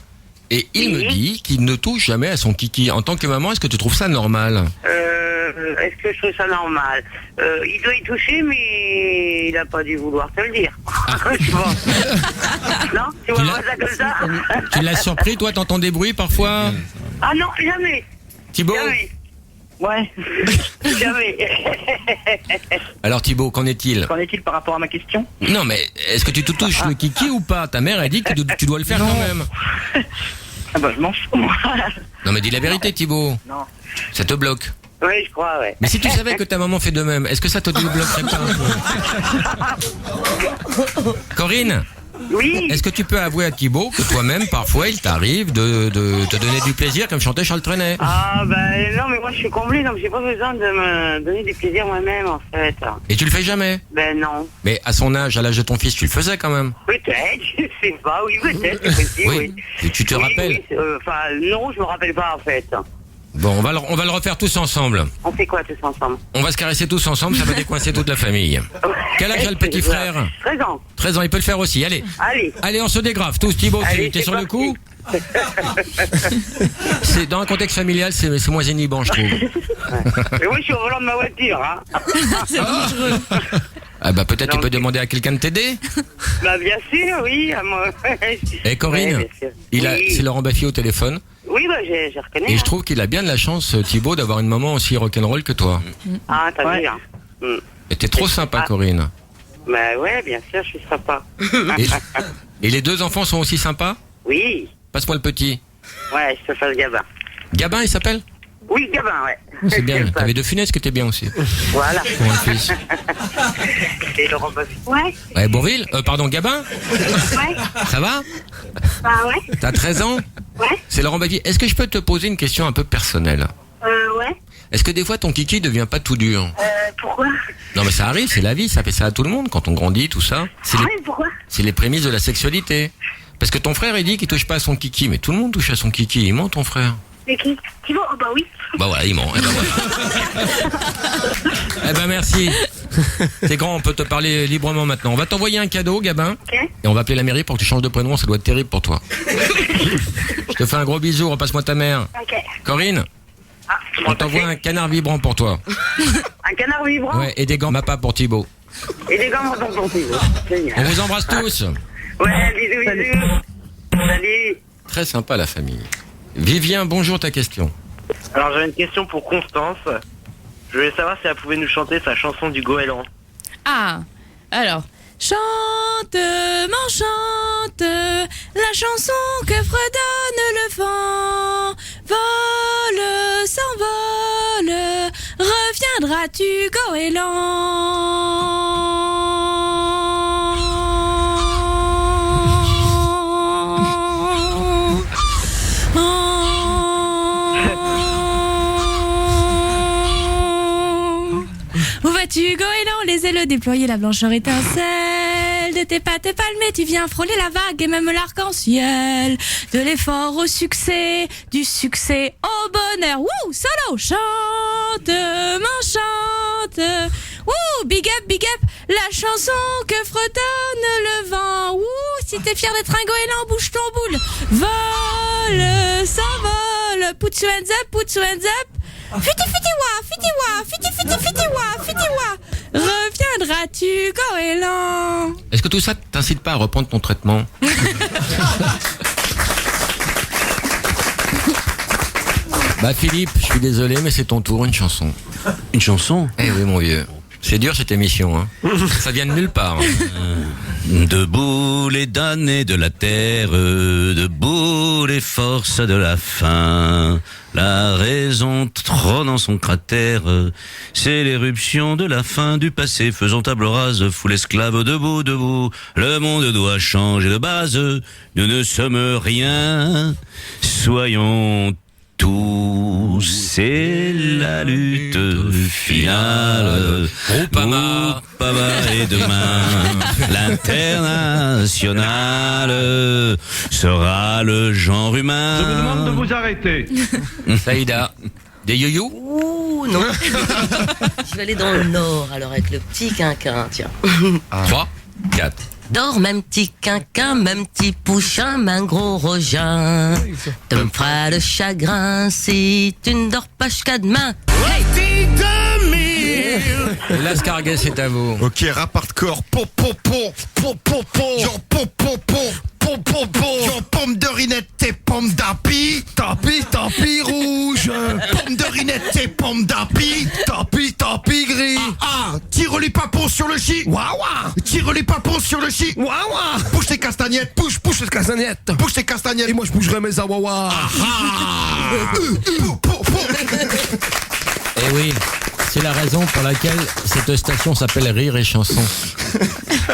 Et il me dit qu'il ne touche jamais à son kiki. En tant que maman, est-ce que tu trouves ça normal? Est-ce que je trouve ça normal? Il doit y toucher, mais il n'a pas dû vouloir te le dire. Je pense. Non? Tu vois pas ça comme ça? Tu l'as surpris, toi, t'entends des bruits parfois? Ah non, jamais. Thibaut? Jamais. Ouais. Jamais. Alors Thibaut, qu'en est-il? Qu'en est-il par rapport à ma question? Non, mais est-ce que tu te touches le kiki ou pas? Ta mère a dit que tu dois le faire quand même. Ah bah je m'en fous, moi. Non, mais dis la vérité, Thibaut. Non. Ça te bloque. Oui, je crois, ouais. Mais si tu savais que ta maman fait de même, est-ce que ça te débloquerait pas un peu? Corinne? Oui. Est-ce que tu peux avouer à Thibaut que toi-même, parfois, il t'arrive de te donner du plaisir comme chantait Charles Trenet? Ah ben non, mais moi je suis comblée, donc j'ai pas besoin de me donner du plaisir moi-même, en fait. Et tu le fais jamais? Ben non. Mais à son âge, à l'âge de ton fils, tu le faisais quand même? Peut-être, je sais pas, oui, peut-être, c'est possible, oui. Et tu te rappelles? Oui, enfin, non, je me rappelle pas, en fait. Bon, on va le refaire tous ensemble. On fait quoi tous ensemble? On va se caresser tous ensemble, ça va décoincer toute la famille. Quel âge a le petit frère? 13 ans. 13 ans, il peut le faire aussi, allez. Allez. Allez, on se dégrave tous. Thibaut, t'es sur le coup? C'est dans un contexte familial, c'est moins inhibant, je trouve. Mais moi, je suis au volant de ma voiture, hein. C'est dangereux. Ah bah peut-être tu peux demander à quelqu'un de t'aider. Bah bien sûr, oui. À moi. Eh Corinne, Oui. c'est Laurent Baffy au téléphone. Oui, bah je reconnais. Et je trouve qu'il a bien de la chance, Thibaut, d'avoir une maman aussi rock'n'roll que toi. Ah, t'as vu, hein. Et t'es trop sympa, Corinne. Bah ouais, bien sûr, je suis sympa. Et les deux enfants sont aussi sympas? Oui. Passe-moi le petit. Ouais, je te fasse Gabin. Gabin, il s'appelle? Oui, Gabin, ouais. C'est bien. T'avais De Funès que t'es bien aussi. Voilà. Pour un fils. Et Laurent Baffy. Ouais. Ouais, Bourvil, pardon, Gabin? Ouais. Ça va? Bah ouais. T'as 13 ans? Ouais. C'est Laurent Baffy. Est-ce que je peux te poser une question un peu personnelle? Ouais. Est-ce que des fois ton kiki devient pas tout dur? Pourquoi? Non mais ça arrive, c'est la vie, ça fait ça à tout le monde quand on grandit, tout ça. Pourquoi? C'est les prémices de la sexualité. Parce que ton frère il dit qu'il touche pas à son kiki, mais tout le monde touche à son kiki, il ment ton frère. C'est qui? Thibaut? Oh bah oui. Bah voilà, il ment. Eh ben voilà. Eh ben merci. C'est grand, on peut te parler librement maintenant. On va t'envoyer un cadeau, Gabin. Ok. Et on va appeler la mairie pour que tu changes de prénom, ça doit être terrible pour toi. Je te fais un gros bisou, repasse-moi ta mère. Ok. Corinne, on t'envoie un canard vibrant pour toi. Un canard vibrant? Ouais, et des gants Mappa pour Thibaut. Et des gants pour Thibaut. Génial. On vous embrasse tous. Ouais, bisous. Salut. Très sympa la famille. Vivien, bonjour, ta question. Alors j'avais une question pour Constance. Je voulais savoir si elle pouvait nous chanter sa chanson du goéland. Ah, alors. Chante, m'enchante, la chanson que fredonne le vent. Vole, s'envole, reviendras-tu, goéland? Où vas-tu, goéland, les ailes déployées, la blancheur étincelle de tes pattes palmées, tu viens frôler la vague et même l'arc-en-ciel. De l'effort au succès, du succès au bonheur. Wouh, solo, chante, m'enchante. Wouh, big up, la chanson que fredonne le vent. Wouh, si t'es fier d'être un goéland, bouge ton boule. Vole, s'envole, put your hands up. Fiti wa. Reviendras-tu, goéland? Est-ce que tout ça t'incite pas à reprendre ton traitement? Bah Philippe, je suis désolé, mais c'est ton tour, une chanson. Une chanson? Eh oui, mon vieux. C'est dur cette émission, hein. Ça vient de nulle part. Debout les damnés de la terre, debout les forces de la faim. La raison trône dans son cratère, c'est l'éruption de la fin du passé, faisant table rase, foule esclave debout, le monde doit changer de base, nous ne sommes rien, soyons tous, c'est la lutte finale. Groupama et demain, l'international sera le genre humain. Je vous demande de vous arrêter. Saïda, des yo-yo? Ouh, non. Je vais aller dans le nord, alors avec le petit quinquin, tiens. 3, 4. Dors, même petit quinquin, même petit pouchin, main gros rogin. Tu me feras le chagrin si tu ne dors pas jusqu'à demain. Et l'escargot, c'est à vous. Ok, rap hardcore. Genre genre pomme de rinette et pomme d'api. Tapi rouge. Pomme de rinette et pomme d'api. Tapi gris. Tire les papons sur le chi. Waouh. Tire les papons sur le chi. Waouh. Bouge tes castagnettes. Bouge tes castagnettes. Bouge tes castagnettes. Et moi je bougerai mes awawa. Eh oui, c'est la raison pour laquelle cette station s'appelle Rire et Chanson.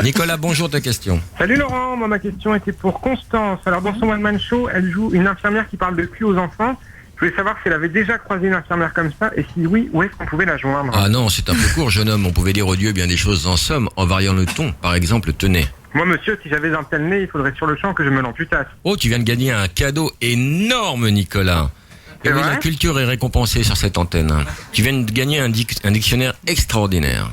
Nicolas, bonjour, ta question. Salut Laurent, moi ma question était pour Constance. Alors dans son One Man Show, elle joue une infirmière qui parle de cul aux enfants. Je voulais savoir si elle avait déjà croisé une infirmière comme ça et si oui, où est-ce qu'on pouvait la joindre? Ah non, c'est un peu court, jeune homme. On pouvait dire au Dieu bien des choses en somme, en variant le ton. Par exemple, tenez. Moi monsieur, si j'avais un tel nez, il faudrait sur le champ que je me l'amputasse. Oh, tu viens de gagner un cadeau énorme, Nicolas. Et oui, la culture est récompensée sur cette antenne. Tu viens de gagner un dictionnaire extraordinaire,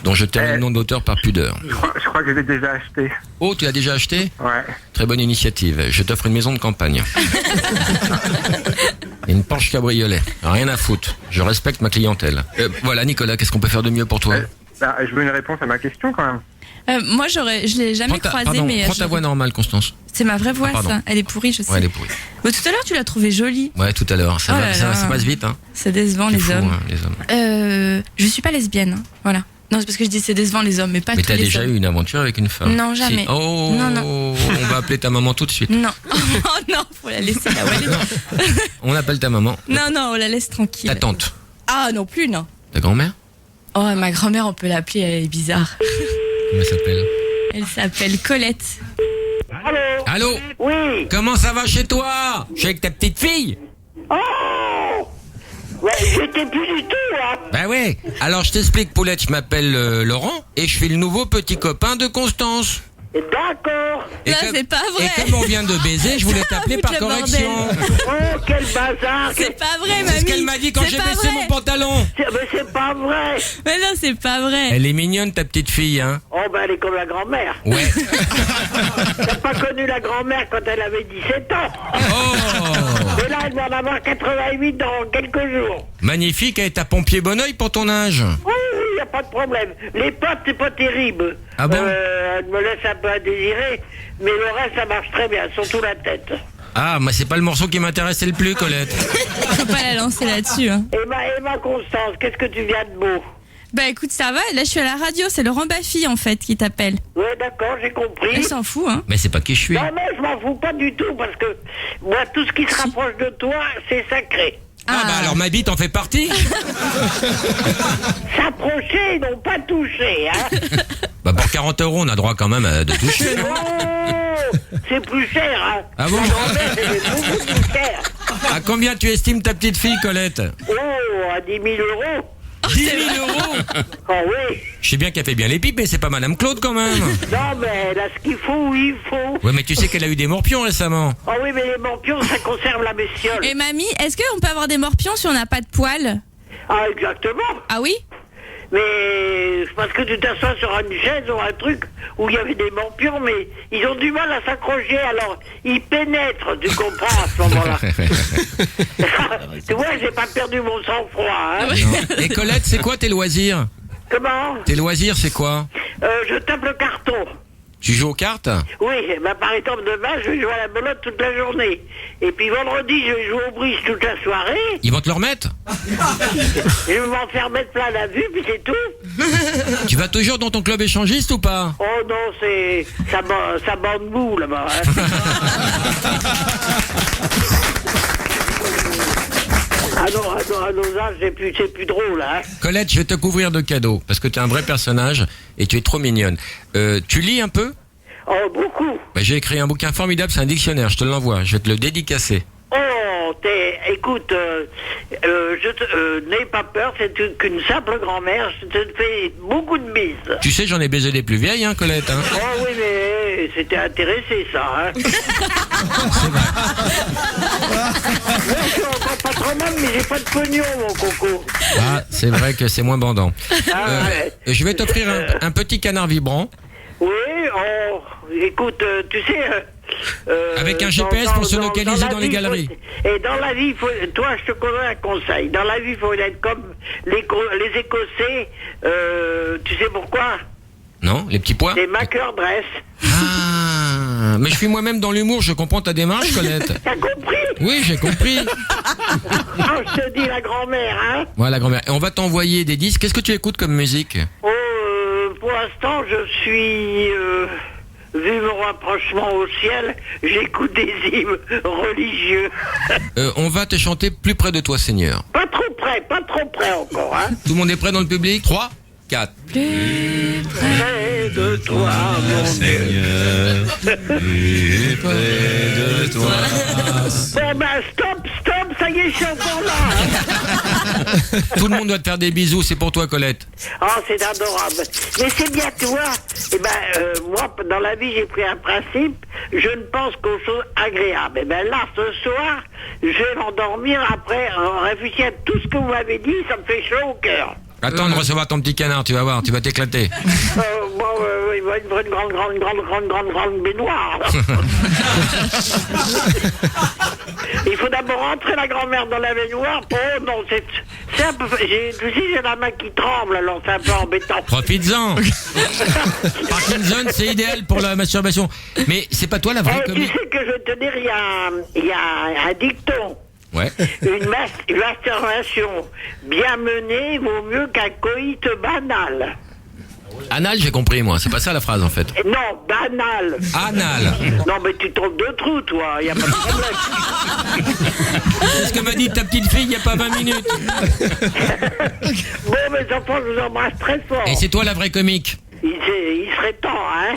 dont je t'ai le nom d'auteur par pudeur. Je crois que je l'ai déjà acheté. Oh, tu l'as déjà acheté? Ouais. Très bonne initiative. Je t'offre une maison de campagne. Et une Porsche cabriolet. Rien à foutre. Je respecte ma clientèle. Voilà, Nicolas, qu'est-ce qu'on peut faire de mieux pour toi? Je veux une réponse à ma question quand même. Moi, je l'ai jamais croisée, mais prends ta voix normale, Constance. c'est ma vraie voix, ça. Elle est pourrie, je sais. Ouais, elle est pourrie. Tout à l'heure, tu l'as trouvée jolie. Ouais, tout à l'heure. Ça passe vite, hein. C'est décevant, les hommes. Les hommes. Je suis pas lesbienne, hein. Voilà. Non, c'est parce que je dis c'est décevant les hommes, mais pas Mais tous t'as les déjà hommes. eu une aventure avec une femme? Non, jamais. Si. Oh, Non. on va appeler ta maman tout de suite. Non. Oh non, faut la laisser là où elle est. On appelle ta maman. Non, on la laisse tranquille. Ta tante. Ah non plus, non. Ta grand-mère? Oh, ma grand-mère, on peut l'appeler, elle est bizarre. Comment elle s'appelle? Elle s'appelle Colette. Allô? Oui. Comment ça va chez toi? Je suis avec ta petite fille? Oh ouais, j'étais plus du tout, hein. Bah ouais. Alors je t'explique, Poulette, je m'appelle Laurent et je suis le nouveau petit copain de Constance. D'accord. Et Non, comme- c'est pas vrai. Et comme on vient de baiser, je voulais t'appeler par Foutre le correction. Oh, quel bazar. C'est pas vrai, mamie. C'est ce qu'elle m'a dit quand C'est j'ai pas baissé vrai. mon pantalon. Mais c'est pas vrai. Mais non, c'est pas vrai. Elle est mignonne, ta petite fille, hein? Oh, ben elle est comme la grand-mère. Ouais. T'as pas connu la grand-mère quand elle avait 17 ans. Oh. Et là, elle va en avoir 88 dans quelques jours. Magnifique, et t'as pompier bon oeil pour ton âge. Oui, y a pas de problème. Les potes, c'est pas terrible. Ah bon? Elle me laisse un peu à désirer, mais le reste, ça marche très bien, surtout la tête. Ah, moi c'est pas le morceau qui m'intéressait le plus, Colette. Faut pas la lancer là-dessus. Hein. Et ma Constance, qu'est-ce que tu viens de beau? Bah écoute, ça va, là je suis à la radio, c'est Laurent Baffy en fait qui t'appelle. Ouais, d'accord, j'ai compris. Elle s'en fout, hein. Mais c'est pas qui je suis. Non, mais je m'en fous pas du tout, parce que moi, tout ce qui se rapproche de toi, c'est sacré. Ah bah alors ma bite en fait partie. S'approcher, non pas toucher, hein. Bah pour 40 € on a droit quand même de toucher, non? Oh, c'est plus cher, hein. Ah bon? La grand-mère, c'est beaucoup plus cher. À combien tu estimes ta petite fille, Colette? Oh, à 10 000 euros. 10 000 €? Oh oui. Je sais bien qu'elle fait bien les pipes, mais c'est pas Madame Claude quand même. Non, mais elle a ce qu'il faut où il faut. Ouais, mais tu sais qu'elle a eu des morpions récemment. Oh oui, mais les morpions, ça conserve la bestiole. Et mamie, est-ce qu'on peut avoir des morpions si on n'a pas de poils? Ah, exactement. Ah oui? Mais parce que tu t'assois sur une chaise ou un truc où il y avait des morpions, mais ils ont du mal à s'accrocher, alors ils pénètrent, tu comprends, à ce moment-là. Tu vois, j'ai pas perdu mon sang-froid, hein. Non. Et Colette, c'est quoi tes loisirs? Comment? Tes loisirs, c'est quoi? Je tape le carton. Tu joues aux cartes? Oui, bah, par exemple, demain, je vais jouer à la belote toute la journée. Et puis vendredi, je vais jouer au bridge toute la soirée. Ils vont te le remettre? Je vais m'en faire mettre plein la vue, puis c'est tout. Tu vas toujours dans ton club échangiste ou pas? Oh non, c'est... ça bande mou, là-bas. Hein. À nos âges, c'est plus drôle, hein. Colette, je vais te couvrir de cadeaux, parce que tu es un vrai personnage et tu es trop mignonne. Tu lis un peu? Oh, beaucoup. Bah, j'ai écrit un bouquin formidable, c'est un dictionnaire, je te l'envoie, je vais te le dédicacer. Oh, écoute, n'aie pas peur, c'est qu'une simple grand-mère, je te fais beaucoup de bises. Tu sais, j'en ai baisé des plus vieilles, hein, Colette, hein. Oh oui, mais c'était intéressé, ça, hein. C'est vrai. Moi, je suis encore pas trop mal, mais j'ai pas de pognon, mon coco. Ah, c'est vrai que c'est moins bandant. Ah, ouais. Je vais t'offrir un petit canard vibrant. Oui, oh, écoute, tu sais... Avec un GPS pour se localiser dans les galeries. Et dans la vie, toi, je te connais un conseil. Dans la vie, il faut être comme les Écossais. Tu sais pourquoi? Non, les petits pois? Les McCurdress. Ah, mais je suis moi-même dans l'humour, je comprends ta démarche, Colette. T'as compris? Oui, j'ai compris. Ah, je te dis la grand-mère, hein. Voilà, grand-mère. Et on va t'envoyer des disques. Qu'est-ce que tu écoutes comme musique? Oh, pour l'instant, je suis... vu mon rapprochement au ciel, j'écoute des hymnes religieux. On va te chanter Plus près de toi, Seigneur. Pas trop près encore, hein. Tout le monde est prêt dans le public? 3, 4. Plus près de toi, mon Seigneur. Plus près de toi. Bon ben, stop, ça y est, je suis encore là. Hein. Tout le monde doit te faire des bisous, c'est pour toi, Colette. Oh, c'est adorable. Mais c'est bien, tu vois. Eh ben, moi, dans la vie, j'ai pris un principe. Je ne pense qu'aux choses agréables. Eh ben là, ce soir, je vais m'endormir après, en réfléchissant à tout ce que vous m'avez dit, ça me fait chaud au cœur. Attends de recevoir ton petit canard, tu vas voir, tu vas t'éclater. Il va être une grande baignoire. Il faut d'abord rentrer la grand-mère dans la baignoire. Oh non, c'est un peu... Tu sais, j'ai la main qui tremble, alors c'est un peu embêtant. Profites-en. Parkinson, c'est idéal pour la masturbation. Mais c'est pas toi la vraie Tu comédie. sais que je vais te dire, il y a un dicton. Ouais. Une masturbation bien menée vaut mieux qu'un coït banal. Anal, j'ai compris, moi. C'est pas ça la phrase, en fait. Non, banal. Anal. Non, mais tu trompes de trou, toi. Y a pas de problème. C'est ce que m'a dit ta petite fille il y a pas 20 minutes. Bon, mes enfants, je vous embrasse très fort. Et c'est toi la vraie comique. Il serait temps, hein.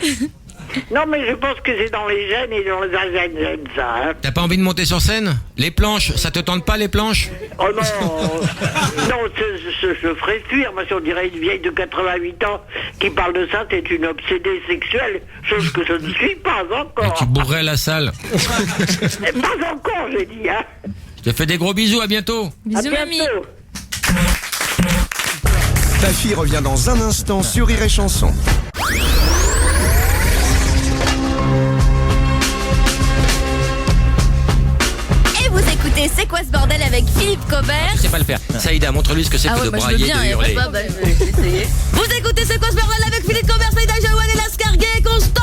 Non, mais je pense que c'est dans les gènes et dans les ADN, ça, hein. T'as pas envie de monter sur scène? Les planches, ça te tente pas les planches? Oh non, non, je ferais fuir. Moi, si on dirait une vieille de 88 ans qui parle de ça, t'es une obsédée sexuelle, chose que je ne suis pas encore. Mais tu bourrais la salle. Pas encore, j'ai dit, hein. Je te fais des gros bisous, à bientôt. Bisous, mamie. Ta fille revient dans un instant sur Rire et Chanson. Et vous écoutez C'est quoi ce bordel avec Philippe Cobert? Je sais pas le faire. Saïda, montre-lui ce que c'est que de brailler et de hurler. Je vais essayer. Vous écoutez C'est quoi ce bordel avec Philippe Cobert, Saïda Jaouane et Lascarguet et Constance.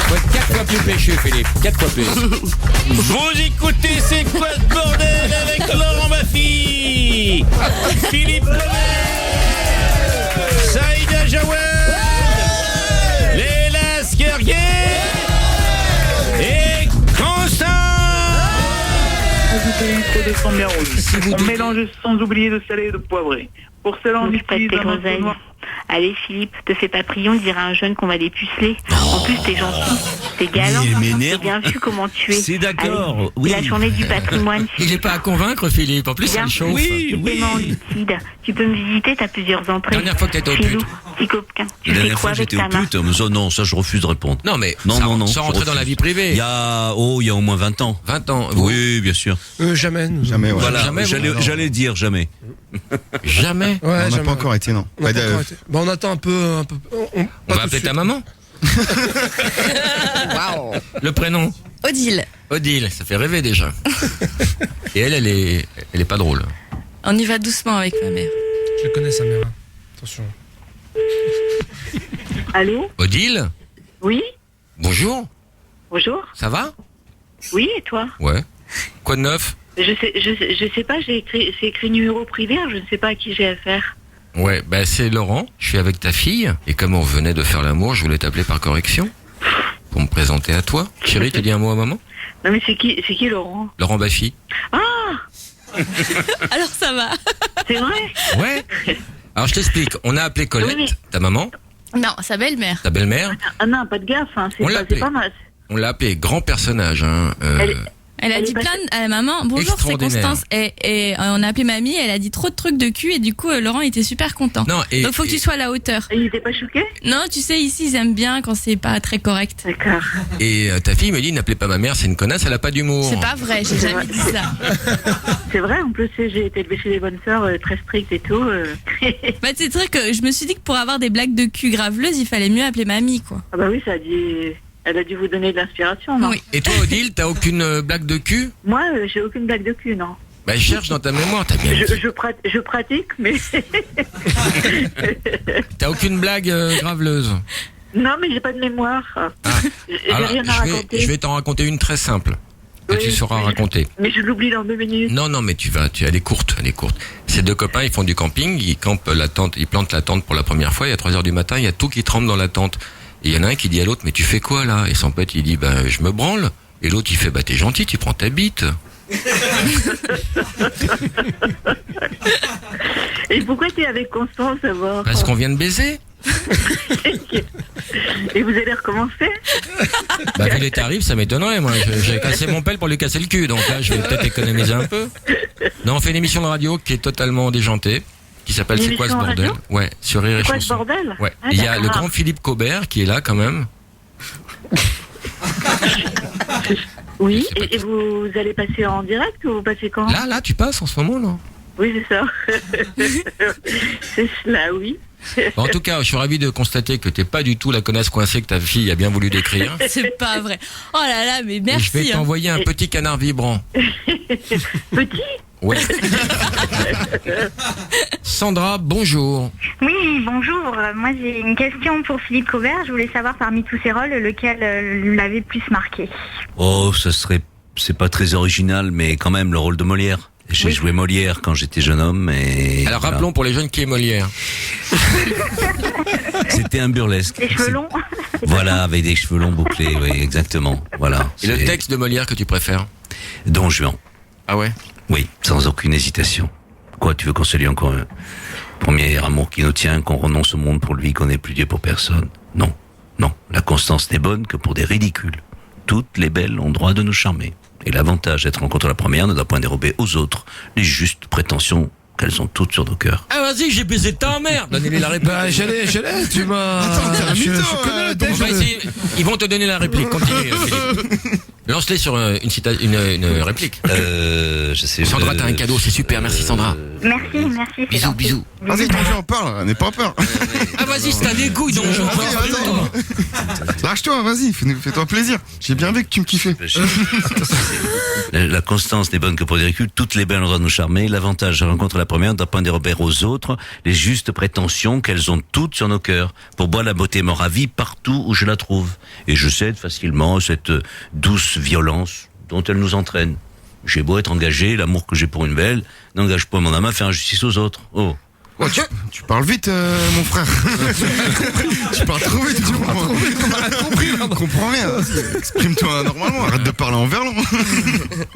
Faut être 4 fois plus péchu, Philippe. 4 fois plus. Vous écoutez C'est quoi ce bordel avec Laurent Baffy, Philippe Cobert, Saïda Jaouane, Léla Skerguet et Constance. Ajoutez une trop de sang bien rouge. On mélange sans oublier de salé et de poivré. Pour cela, on utilise un entonnoir. Allez Philippe, te fais pas prier, on dirait un jeune qu'on va dépuceler. En plus t'es gentil, t'es galant, Il m'énerve. t'es bien vu comment tu es. C'est d'accord, Allez, oui. La journée du patrimoine. Il est pas à convaincre, Philippe. En plus, ça le chauffe. Oui, oui. Paiement en liquide. Tu peux me visiter, t'as plusieurs entrées. Dernière fois que t'étais au Filou, pute. petit copain. Tu La fais dernière quoi fois, avec j'étais ta au main? pute. Mais ça, non, ça, je refuse de répondre. Non, mais Non, sans je rentrer dans la refuse. vie privée. Il y a au moins 20 ans. 20 ans. Oui, bien sûr. Jamais. Jamais, ouais. Voilà, Jamais, j'allais dire jamais. Jamais. Ouais, On n'a jamais. pas encore été, non. On n'a pas encore été. Bon, on attend un peu. On va appeler ta maman. Le prénom? Odile. Odile, ça fait rêver déjà. Et elle est pas drôle. On y va doucement avec ma mère. Je connais sa mère. Attention. Allô? Odile? Oui? Bonjour. Bonjour? Ça va? Oui, et toi? Ouais. Quoi de neuf? Je sais pas, c'est écrit numéro privé, je ne sais pas à qui j'ai affaire. Ouais, bah c'est Laurent, je suis avec ta fille, et comme on venait de faire l'amour, je voulais t'appeler par correction, pour me présenter à toi. Chérie, t'as dit un mot à maman? Non mais c'est qui Laurent? Laurent Baffy. Ah! Alors ça va. C'est vrai? Ouais. Alors je t'explique, on a appelé Colette, Oui. ta maman, Non, sa belle-mère. ta belle-mère, Ah non, pas de gaffe, hein, On l'a c'est appelé. pas mal. on l'a appelé grand personnage, hein. Elle a Elle dit est plein passée- à la maman. Bonjour, c'est Extraordinaire. Constance. Et on a appelé mamie. Elle a dit trop de trucs de cul et du coup Laurent était super content. Non, et- Donc faut que tu sois à la hauteur. Et il était pas choqué? Non, tu sais ici ils aiment bien quand c'est pas très correct. D'accord. Et ta fille me dit, n'appelez pas ma mère, c'est une connasse, elle a pas d'humour. C'est pas vrai, j'ai jamais dit ça. C'est vrai, en plus j'ai été élevée chez les bonnes sœurs, très strictes et tout. Bah c'est vrai que je me suis dit que pour avoir des blagues de cul graveleuses, il fallait mieux appeler mamie quoi. Ah bah oui, elle a dû vous donner de l'inspiration, non? Oui. Et toi, Odile, t'as aucune blague de cul? Moi, j'ai aucune blague de cul, non. Bah cherche dans ta mémoire, t'as bien dit. Je pratique, mais... T'as aucune blague graveleuse? Non, mais j'ai pas de mémoire. J'ai Alors, rien à raconter. je vais t'en raconter une très simple, que Oui, tu sauras raconter. Mais je l'oublie dans 2 minutes. Non, mais elle est courte, Ces deux copains, ils font du camping, ils campent la tente, ils plantent la tente pour la première fois, et à 3h du matin, il y a tout qui tremble dans la tente. Et il y en a un qui dit à l'autre, mais tu fais quoi là? Et son pote, il dit, je me branle. Et l'autre, il fait, t'es gentil, tu prends ta bite. Et pourquoi t'es avec Constance, d'abord? Parce qu'on vient de baiser. Et vous allez recommencer? Vu les tarifs, ça m'étonnerait, moi. J'ai cassé mon pelle pour lui casser le cul, donc là, je vais peut-être économiser un peu. Non, on fait une émission de radio qui est totalement déjantée, qui s'appelle Une C'est quoi ce émission bordel? radio Ouais, sur Rire et C'est quoi ce Chanson. bordel? Ouais. Ah, Il y a le d'accord. grand Philippe Cobert qui est là quand même. Oui, et vous allez passer en direct ou vous passez quand? Là, tu passes en ce moment, là. Oui, c'est ça. C'est cela, oui. Bon, en tout cas, je suis ravi de constater que t'es pas du tout la connasse coincée que ta fille a bien voulu décrire. C'est pas vrai. Oh là là, mais Et merci. je vais t'envoyer un petit canard vibrant. Petit? Ouais. Sandra, bonjour. Oui, bonjour. Moi, j'ai une question pour Philippe Cobert. Je voulais savoir parmi tous ses rôles, lequel l'avait le plus marqué. Oh, c'est pas très original, mais quand même, le rôle de Molière. J'ai joué Molière quand j'étais jeune homme. Et Alors rappelons pour les jeunes qui est Molière. C'était un burlesque. Les cheveux longs. Voilà, avec des cheveux longs bouclés, oui, exactement. Voilà. Et le texte de Molière que tu préfères? Don Juan. Ah ouais? Oui, sans aucune hésitation. Quoi, tu veux qu'on se lie encore un premier amour qui nous tient, qu'on renonce au monde pour lui, qu'on n'est plus Dieu pour personne? Non, non. La constance n'est bonne que pour des ridicules. Toutes les belles ont droit de nous charmer. Et l'avantage d'être rencontré la première ne doit point dérober aux autres les justes prétentions qu'elles ont toutes sur nos cœurs. Ah vas-y, j'ai baisé ta mère. Donnez-lui la réplique. Bah, j'allais, tu m'as... Attends, t'es un mytho, connais le texte. On va essayer. Ils vont te donner la réplique. Continue, Philippe. Lance-les sur une réplique. Je sais. Sandra, t'as un cadeau, c'est super. Merci Sandra. Merci, merci. c'est Bisous, gentil. bisous. Vas-y, Don Juan, parle, n'aie pas peur. Ah vas-y, c'est un dégoût, donc je Lâche-toi, vas-y, fais-toi plaisir. J'ai bien vu que tu me kiffais. La constance n'est bonne que pour des ridicules. Toutes les belles ont droit de nous charmer. L'avantage de rencontrer la première ne doit pas dérober aux autres les justes prétentions qu'elles ont toutes sur nos cœurs. Pour moi, la beauté me ravit partout où je la trouve. Et je cède facilement cette douce violence dont elle nous entraîne. J'ai beau être engagé, l'amour que j'ai pour une belle n'engage pas mon âme à faire injustice aux autres. Oh. Oh, tu parles vite, mon frère. Tu parles trop vite, tu comprends. On comprend rien. Exprime-toi normalement, arrête de parler en verlan.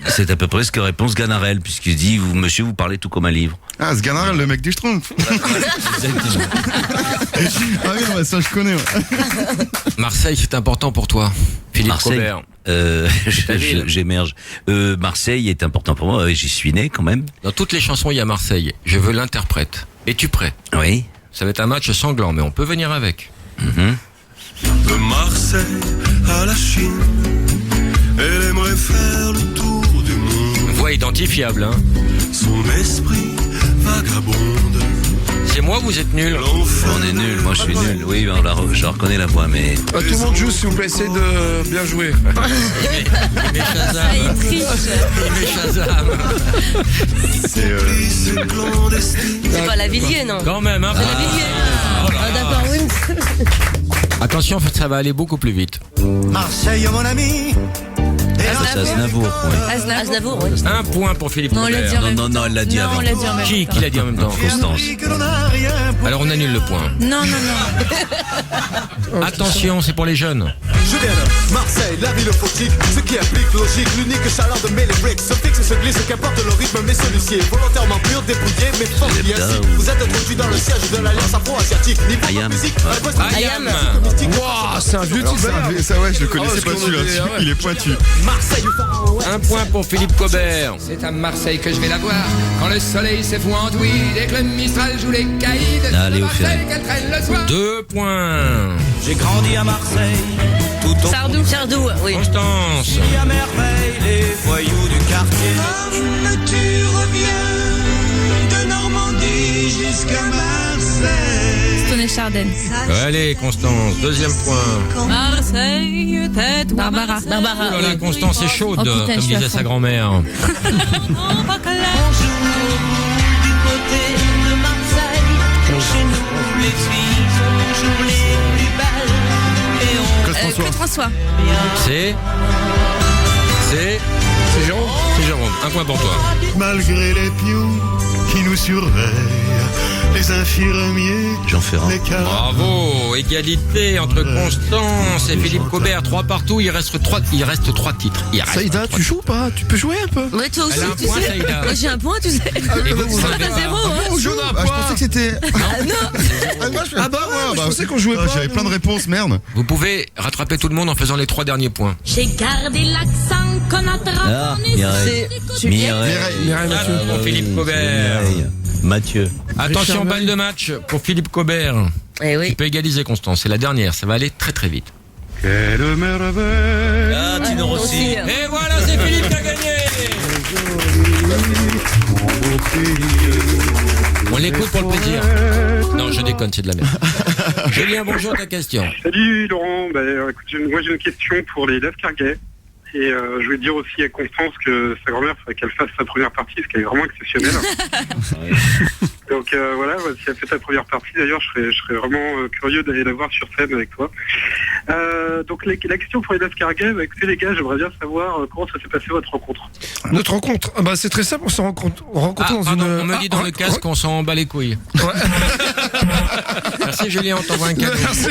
C'est à peu près ce que répond Sganarelle, puisqu'il dit, vous, monsieur, vous parlez tout comme un livre. Ah, Sganarelle, le mec du Schtroumpf. Ah oui, ouais, ça je connais. Ouais. Marseille, c'est important pour toi, Philippe Marseille. Cobert. J'émerge. Marseille est important pour moi, j'y suis né quand même. Dans toutes les chansons, il y a Marseille. Je veux l'interprète. Es-tu prêt? Oui. Ça va être un match sanglant, mais on peut venir avec. De Marseille à la Chine, elle aimerait faire le tour du monde. Voix identifiable, hein. Son esprit vagabonde. C'est moi, vous êtes nul. On est nul, moi je suis nul. Oui, je reconnais la voix, mais... Tout le monde joue, s'il vous plaît, essayez de bien jouer. Il met Shazam. Il triche. Il met Shazam. C'est pas la Villiers, non? Quand même, hein. C'est la Villiers. Ah, d'accord, oui. Attention, ça va aller beaucoup plus vite. Marseille, mon ami. C'est Aznavour, oui. Aznavour, oui. Un point pour Philippe Non, on l'a dit en Cobert. même Non, elle l'a dit Non, avant. on l'a dit en même Qui l'a dit en même temps? Constance. Alors on annule le point. Non. Attention, c'est pour les jeunes. Je viens de Marseille, la ville photique, ce qui applique logique, l'unique chaleur de Melly Bricks. Se fixe, se glisse, qu'importe le rythme, mais celui-ci est volontairement pur, débrouillé, mais fort lié. Vous êtes introduit dans le siège de l'Alliance Afro-Asiatique. Niveau Ayam. musique, Ayam. Waouh, c'est un vieux type. Ça ouais, je le connaissais pas parce qu'on celui-là. est- ah ouais. Il est pointu. Marseille, Un point pour Philippe Cobert. C'est à Marseille que je vais la voir. Quand le soleil s'effoue en tweed et que le Mistral joue les caïds. Ah, Léo Marseille Ferré. qu'elle traîne le soir. 2 points. j'ai grandi à Marseille, tout au Sardou, oui. Constance. pays à merveille, les voyous du quartier. Comme tu reviens de Normandie jusqu'à Marseille. Stone et Chardin. Allez, Constance, deuxième point. Marseille, tête. Barbara. Oh là là, Constance est chaude, Oh, putain, je comme suis à disait fond. sa grand-mère. Bonjour, du côté de Marseille. Chez nous, les filles sont toujours les plus belles. Et on Claude François. C'est Jérôme. C'est Jérôme. Un point pour toi. malgré les pions qui nous surveillent, les infirmiers, Jean Ferrand. les cadres. Bravo. Égalité entre Constance et Philippe Cobert. 3 partout. Il reste 3 titres. Saïda, tu joues ou pas? Tu peux jouer un peu? Ouais, toi aussi, Elle a un tu point, sais. Saïda. Moi, j'ai un point, tu sais. Et vous, vous avez T'as zéro, pas. hein. On joue un Ah, je point. pensais que c'était. Ah bah ouais, je pensais qu'on jouait pas. J'avais plein de réponses, merde. Vous pouvez rattraper tout le monde en faisant les 3 derniers points. J'ai gardé l'accent qu'on a Ah, Mireille. Mireille. Mireille Mathieu. Ah, pour Philippe Cobert. Mireille. Mathieu. Attention, Richard balle de match pour Philippe Cobert. Eh Tu oui. peux égaliser, Constance. C'est la dernière. Ça va aller très très vite. Quelle merveille. Ah, Tino Rossi. Aussi. Et voilà, c'est Philippe qui a gagné. On l'écoute pour le plaisir. Non, je déconne, c'est de la merde. Julien, bonjour, ta question. Salut Laurent, écoute, moi j'ai une question pour les Lascarguais. Et je voulais dire aussi à Constance que sa grand-mère, il faudrait qu'elle fasse sa première partie, parce qu'elle est vraiment exceptionnelle. Donc voilà, si elle fait sa première partie, d'ailleurs, je serais vraiment curieux d'aller la voir sur scène avec toi. Donc la question pour les Lascarguet, écoutez les gars, j'aimerais bien savoir comment ça s'est passé votre rencontre. Notre rencontre, c'est très simple, on s'est rencontrés dans pardon, une... on me dit dans le casque qu'on s'en bat les couilles. Merci Julien, on t'envoie un cadeau. Merci.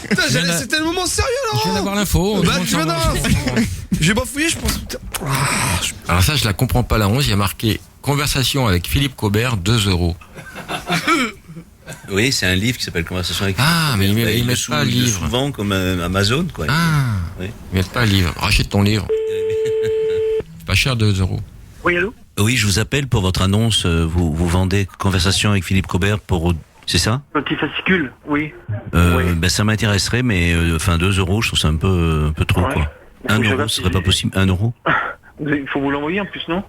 Putain, c'était le moment sérieux là. Je viens d'avoir l'info. J'ai bafouillé, je pense. Alors ça, je la comprends pas la 11, il y a marqué conversation avec Philippe Cobert, 2 €. Oui, c'est un livre qui s'appelle Conversation avec mais ils mettent pas le livre. Souvent comme Amazon, quoi. Oui. Ils mettent pas le livre. Rachète ton livre. C'est pas cher, 2 €. Oui, allô? Oui, je vous appelle pour votre annonce. Vous vendez Conversation avec Philippe Cobert pour... C'est ça? Un petit fascicule, oui. Ça m'intéresserait, mais 2 €, je trouve ça un peu trop, quoi. 1 €, ce serait pas possible? 1 €? Il faut vous l'envoyer en plus, non?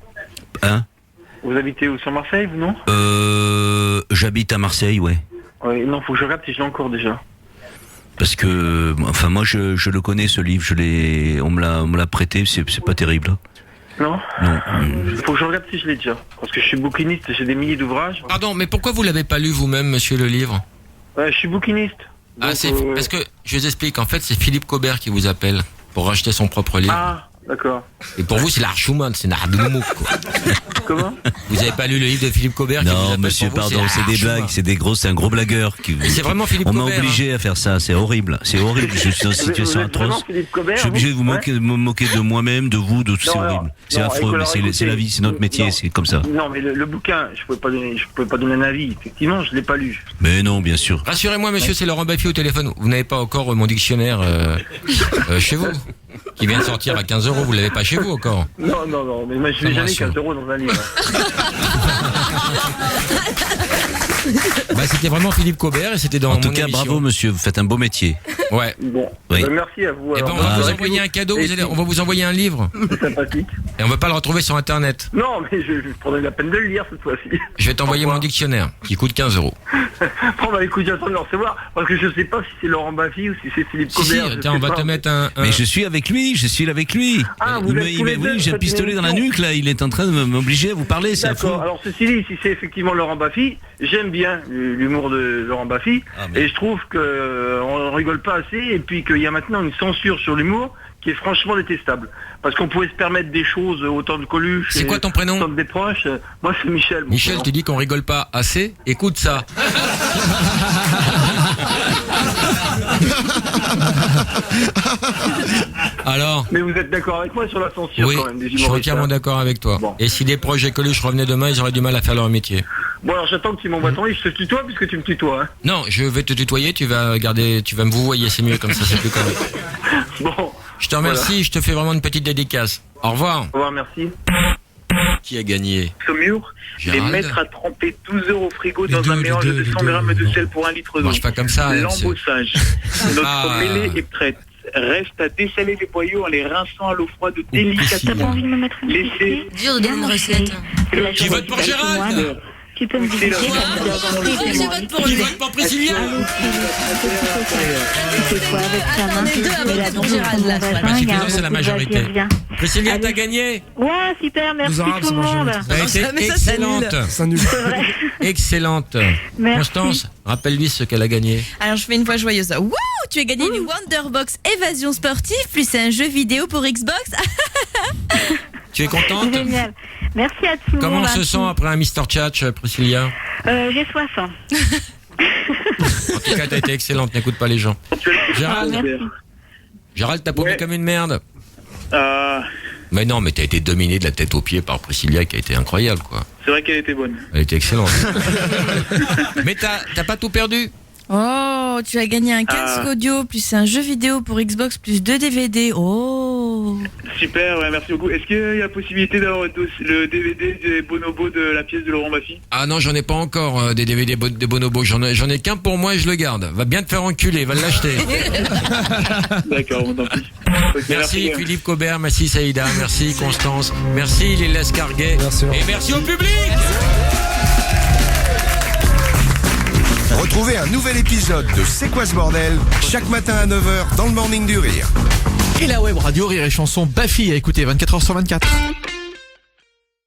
Hein? Vous habitez où, sur Marseille, vous, non? J'habite à Marseille, ouais. Oui, non, faut que je regarde si je l'ai encore déjà. Parce que, moi, je le connais, ce livre, on me l'a prêté, c'est pas terrible. Non? Non. Faut que je regarde si je l'ai déjà. Parce que je suis bouquiniste, j'ai des milliers d'ouvrages. Pardon, mais pourquoi vous l'avez pas lu vous-même, monsieur, le livre? Je suis bouquiniste. Donc, parce que, je vous explique, en fait, c'est Philippe Cobert qui vous appelle pour racheter son propre livre. Ah, d'accord. Et pour vous, c'est l'art Schumann, c'est Nardoumouk, quoi. Comment? Vous avez pas lu le livre de Philippe Cobert? Non, monsieur, pardon, c'est des blagues, c'est un gros blagueur. C'est vraiment Philippe Cobert. On m'a obligé à faire ça, c'est horrible, je suis dans une situation atroce. Je suis obligé de me moquer de moi-même, de vous, c'est horrible. C'est affreux, mais c'est la vie, c'est notre métier, c'est comme ça. Non, mais le bouquin, je pouvais pas donner un avis, effectivement, je l'ai pas lu. Mais non, bien sûr. Rassurez-moi, monsieur, c'est Laurent Baffy au téléphone. Vous n'avez pas encore mon dictionnaire chez vous, qui vient de sortir à 15 €, vous l'avez pas chez vous encore? Non, mais moi je n'ai jamais 15 € dans un livre. C'était vraiment Philippe Cobert et c'était dans En tout mon cas, émission. bravo monsieur, vous faites un beau métier. Ouais. Bon, oui. Merci à vous. Et on va vous envoyer un cadeau, on va vous envoyer un livre. C'est sympathique. Et on va pas le retrouver sur internet. Non, mais je prendrai la peine de le lire cette fois-ci. Je vais t'envoyer mon dictionnaire qui coûte 15 €. Écoute, j'attends de le recevoir parce que je sais pas si c'est Laurent Baffy ou si c'est Philippe Cobert. Tiens, on va te mettre un... Mais je suis avec lui. Ah, vous êtes tous les deux, j'ai un pistolet dans la nuque là, il est en train de m'obliger à vous parler, c'est affreux. D'accord, alors ceci dit, si c'est effectivement Laurent Baffy, j'aime bien l'humour de Laurent Baffy et je trouve qu'on rigole pas assez et puis qu'il y a maintenant une censure sur l'humour qui est franchement détestable. Parce qu'on pouvait se permettre des choses autant de Coluche. C'est quoi ton prénom? Autant des proches. Moi c'est Michel. Michel, tu dis qu'on rigole pas assez? Écoute ça. Alors? Mais vous êtes d'accord avec moi sur la censure oui, quand même des je suis entièrement d'accord avec toi. Bon. Et si les projets Coluche revenaient demain, ils auraient du mal à faire leur métier. Bon alors j'attends que tu m'envoies ton livre, je te tutoie puisque tu me tutoies. Hein. Non, je vais te tutoyer, tu vas me vouvoyer, c'est mieux comme ça, c'est plus correct. Bon. Je te remercie, voilà. Je te fais vraiment une petite dédicace. Au revoir. Au revoir, merci. Qui a gagné? Saumur, les mettre à tremper 12 € au frigo dans un mélange de 100 grammes de sel pour 1 litre d'eau. Mange pas comme ça. L'embossage. Notre mêlée est prête. Reste à dessaler les boyaux en les rinçant à l'eau froide délicatement. Laissez. Dur de donner une recette. Qui vote pour Gérald? Tu peux me dire Je vote pour Priscilla. C'est la majorité. Priscilla, t'as gagné. Ouais, super, merci tout le monde. T'as été excellente. Excellente. Constance, rappelle-lui ce qu'elle a gagné. Alors je fais une voix joyeuse. Wouh, tu as gagné une Wonderbox Évasion Sportive plus un jeu vidéo pour Xbox. Tu es contente? Génial. Merci à tout le monde. Comment on se sent après un Mr. Tchatch, Priscilla? J'ai soif. En tout cas, t'as été excellente, n'écoute pas les gens. Gérald, t'as paumé comme une merde. Mais non, mais t'as été dominé de la tête aux pieds par Priscilla qui a été incroyable, quoi. C'est vrai qu'elle était bonne. Elle était excellente. Mais t'as pas tout perdu? Oh, tu as gagné un casque audio plus un jeu vidéo pour Xbox plus 2 DVD. Oh. Super, ouais, merci beaucoup. Est-ce qu'il y a possibilité d'avoir le DVD des bonobos de la pièce de Laurent Baffy? Ah non, j'en ai pas encore des DVD des bonobos. J'en ai qu'un pour moi et je le garde. Va bien te faire enculer, va l'acheter. D'accord, bon, tant pis. Okay, merci Philippe Cobert, merci Saïda, merci Constance, merci les Lascarguet et merci au public. Retrouvez un nouvel épisode de C'est quoi ce bordel chaque matin à 9h dans le Morning du Rire. Et la web radio Rire et Chanson Bafi à écouter 24h sur 24.